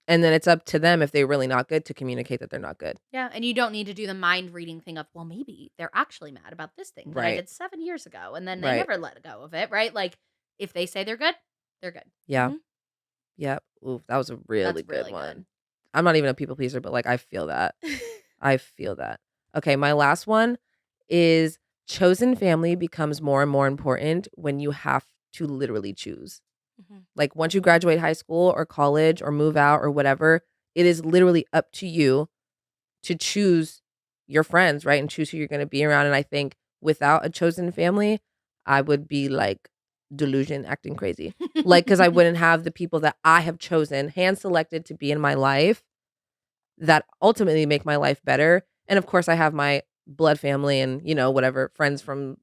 And then it's up to them, if they're really not good, to communicate that they're not good. Yeah, and you don't need to do the mind reading thing of, well, maybe they're actually mad about this thing that I did 7 years ago, and then they never let go of it, right? Like, if they say they're good, they're good. Yeah. Yep. Ooh, that was a really good one. I'm not even a people pleaser, but like, I feel that. I feel that. Okay, my last one is chosen family becomes more and more important when you have to literally choose. Like, once you graduate high school or college or move out or whatever, it is literally up to you to choose your friends, right? And choose who you're going to be around. And I think without a chosen family, I would be like delusion, acting crazy. Like, because I wouldn't have the people that I have chosen, hand selected to be in my life, that ultimately make my life better. And of course, I have my blood family and, you know, whatever, friends from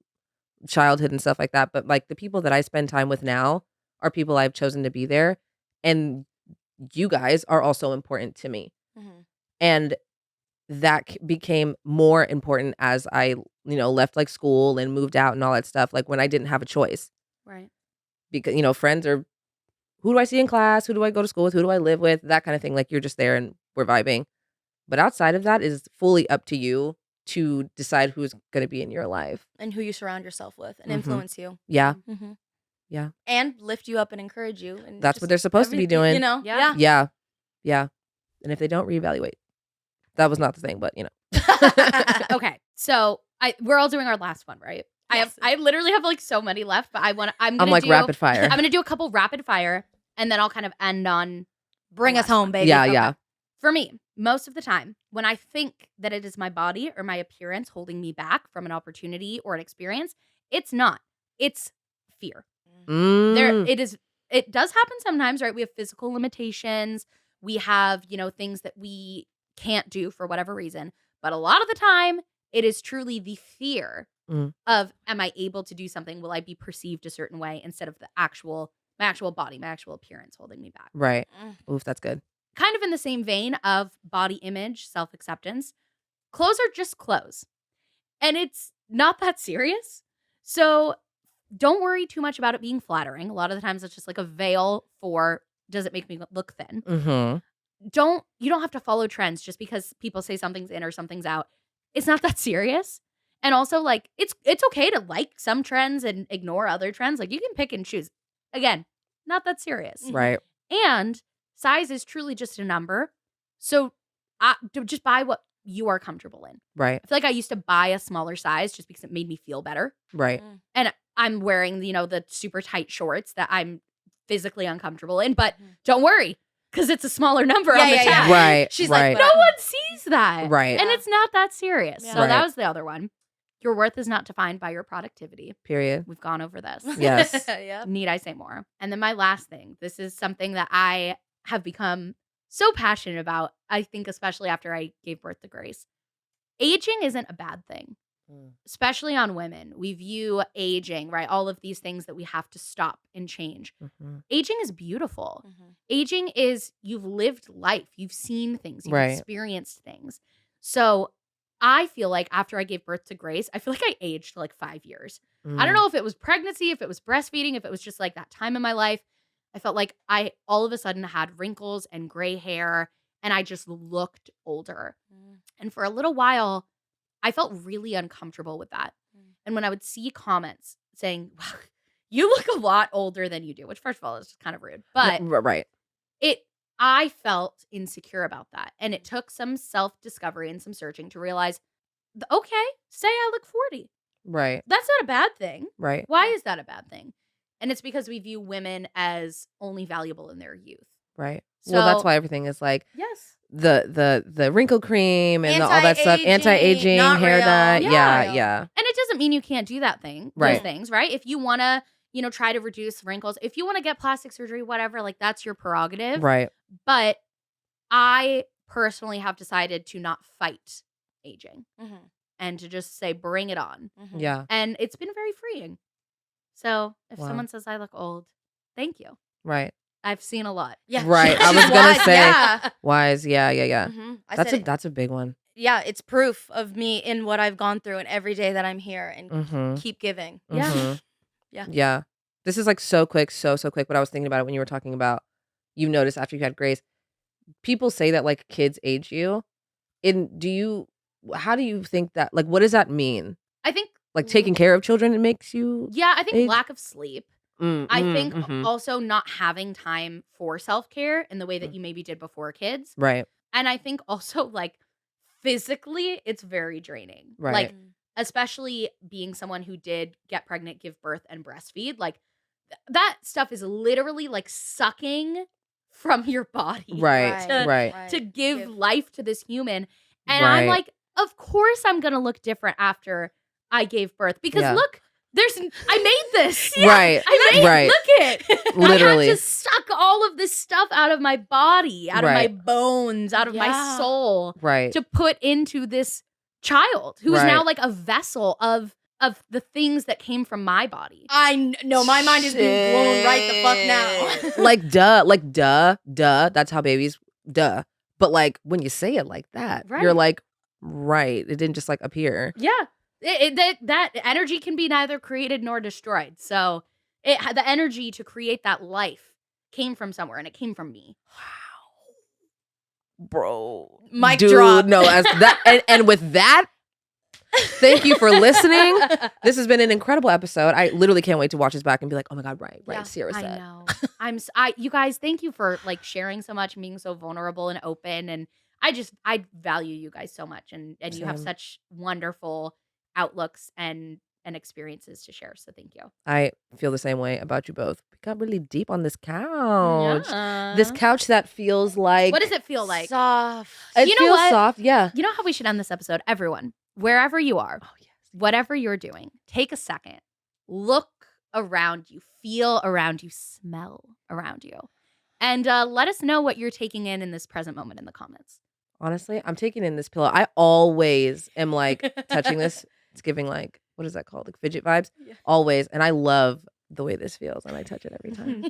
childhood and stuff like that. But like, the people that I spend time with now are people I've chosen to be there. And you guys are also important to me. And that became more important as I, left like school and moved out and all that stuff. Like, when I didn't have a choice. Right. Because, friends are, who do I see in class? Who do I go to school with? Who do I live with? That kind of thing. Like, you're just there and we're vibing. But outside of that is fully up to you to decide who's going to be in your life. And who you surround yourself with and influence you. Yeah. Yeah. And lift you up and encourage you. And That's what they're supposed to be doing. You know? Yeah. Yeah. Yeah. And if they don't reevaluate, that was not the thing, but Okay. So we're all doing our last one, right? Yes. I literally have like so many left, but I'm like rapid fire. I'm gonna do a couple rapid fire, and then I'll kind of end on Bring us home, baby. Yeah, Okay. yeah. For me, most of the time, when I think that it is my body or my appearance holding me back from an opportunity or an experience, it's not. It's fear. Mm. It does happen sometimes, right? We have physical limitations. We have, things that we can't do for whatever reason. But a lot of the time, it is truly the fear of, am I able to do something? Will I be perceived a certain way instead of my actual body, my actual appearance holding me back? Right. Oof, that's good. Kind of in the same vein of body image, self-acceptance, clothes are just clothes. And it's not that serious. So don't worry too much about it being flattering. A lot of the times it's just like a veil for, does it make me look thin? Mm-hmm. You don't have to follow trends just because people say something's in or something's out. It's not that serious. And also, like, it's okay to like some trends and ignore other trends. Like, you can pick and choose. Again, not that serious. Right. And size is truly just a number. So just buy what you are comfortable in. Right. I feel like I used to buy a smaller size just because it made me feel better. Right. And I'm wearing, the super tight shorts that I'm physically uncomfortable in. But don't worry, because it's a smaller number on the tag. Right. She's right. like, No one sees that. Right. And it's not that serious. Yeah. So Right. that was the other one. Your worth is not defined by your productivity. Period. We've gone over this. Yes. Yeah. Need I say more? And then my last thing. This is something that I have become so passionate about, I think especially after I gave birth to Grace. Aging isn't a bad thing, especially on women. We view aging, right? All of these things that we have to stop and change. Mm-hmm. Aging is beautiful. Aging is, you've lived life. You've seen things. You've Right. experienced things. So I feel like after I gave birth to Grace, I feel like I aged like 5 years. I don't know if it was pregnancy, if it was breastfeeding, if it was just like that time in my life. I felt like I all of a sudden had wrinkles and gray hair, and I just looked older. And for a little while, I felt really uncomfortable with that. And when I would see comments saying, wow, you look a lot older than you do, which first of all is just kind of rude, but right. I felt insecure about that. And it took some self-discovery and some searching to realize, okay, say I look 40. Right. That's not a bad thing. Right. Why is that a bad thing? And it's because we view women as only valuable in their youth. Right. Well, that's So- why everything is like Yes. the wrinkle cream and all that stuff, Anti-aging, anti-aging, not hair real. dye. Yeah. Yeah. And it doesn't mean you can't do that thing, Right. those things, right? If you want to, try to reduce wrinkles, if you want to get plastic surgery, whatever, like that's your prerogative. Right. But I personally have decided to not fight aging and to just say, bring it on. Yeah. And it's been very freeing. So if Wow. someone says I look old, thank you. Right. I've seen a lot. Yeah. Right. I She's was gonna wise, say- yeah. Wise. Yeah. I That's said that's a big one. yeah, it's proof of me in what I've gone through and every day that I'm here and Mm-hmm. keep giving. Yeah. Mhm. Yeah. Yeah. This is like so quick, so quick. But I was thinking about it when you were talking about, you noticed after you had Grace, people say that like kids age you. How do you think that, like, what does that mean? I think, Like taking care of children, it makes you. yeah, I think age? lack of sleep. Mm, I think mhm. also not having time for self-care in the way Mm. that you maybe did before kids. Right. And I think also like physically, it's very draining. Right. Like, especially being someone who did get pregnant, give birth, and breastfeed, like that stuff is literally like sucking from your body. Right. To- Right. To give Give. life to this human. And I'm Right. like, of course I'm going to look different after I gave birth. Because Yeah. look, I made this. Right. I made Right. Look it. Literally. I had to suck all of this stuff out of my body, out of my Right. bones, out of my Yeah. soul Right. to put into this child who is now Right. like a vessel of the things that came from my body. No, my mind is being blown right the fuck now. Like duh. That's how babies. Duh. But like when you say it like that, you're Right. like, right. It didn't just like appear. Yeah. That energy can be neither created nor destroyed. So the energy to create that life came from somewhere, and it came from me. Bro. Mic Dude, drop. no, as that and with that, Thank you for listening. This has been an incredible episode. I literally can't wait to watch this back and be like, oh my God, right. Yeah, Sierra said. I know. You guys, thank you for like sharing so much and being so vulnerable and open. And I value you guys so much. And you have Same. such wonderful outlooks and experiences to share. So thank you. I feel the same way about you both. We got really deep on this couch. Yeah. This couch that feels like. What does it feel like? Soft. It You know feels what? soft. Yeah. You know how we should end this episode? Everyone, wherever you are, Oh, yes. whatever you're doing, take a second, look around you, feel around you, smell around you, and let us know what you're taking in this present moment in the comments. Honestly, I'm taking in this pillow. I always am like touching this. It's giving like, what is that called? Like fidget vibes. Yeah. Always. And I love the way this feels. And I touch it every time.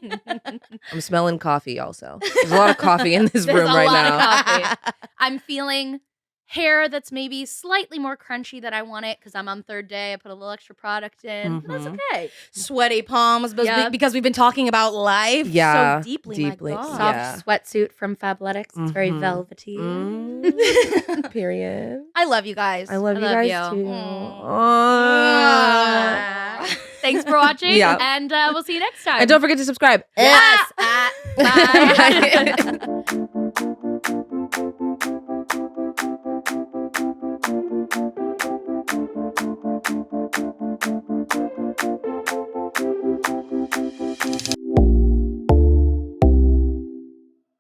I'm smelling coffee also. There's a lot of coffee in this There's room a right lot of now. coffee. I'm feeling hair that's maybe slightly more crunchy than I want it because I'm on third day. I put a little extra product in. That's Mhm. okay. Sweaty palms Yeah. because we've been talking about life Yeah, so deeply. deeply. My God. Soft Yeah. sweatsuit from Fabletics. It's very Mhm. velvety. Period. I love you guys. I love you love guys you. too. Aw. Thanks for watching, Yeah. and we'll see you next time. And don't forget to subscribe. Yes. Ah. Bye.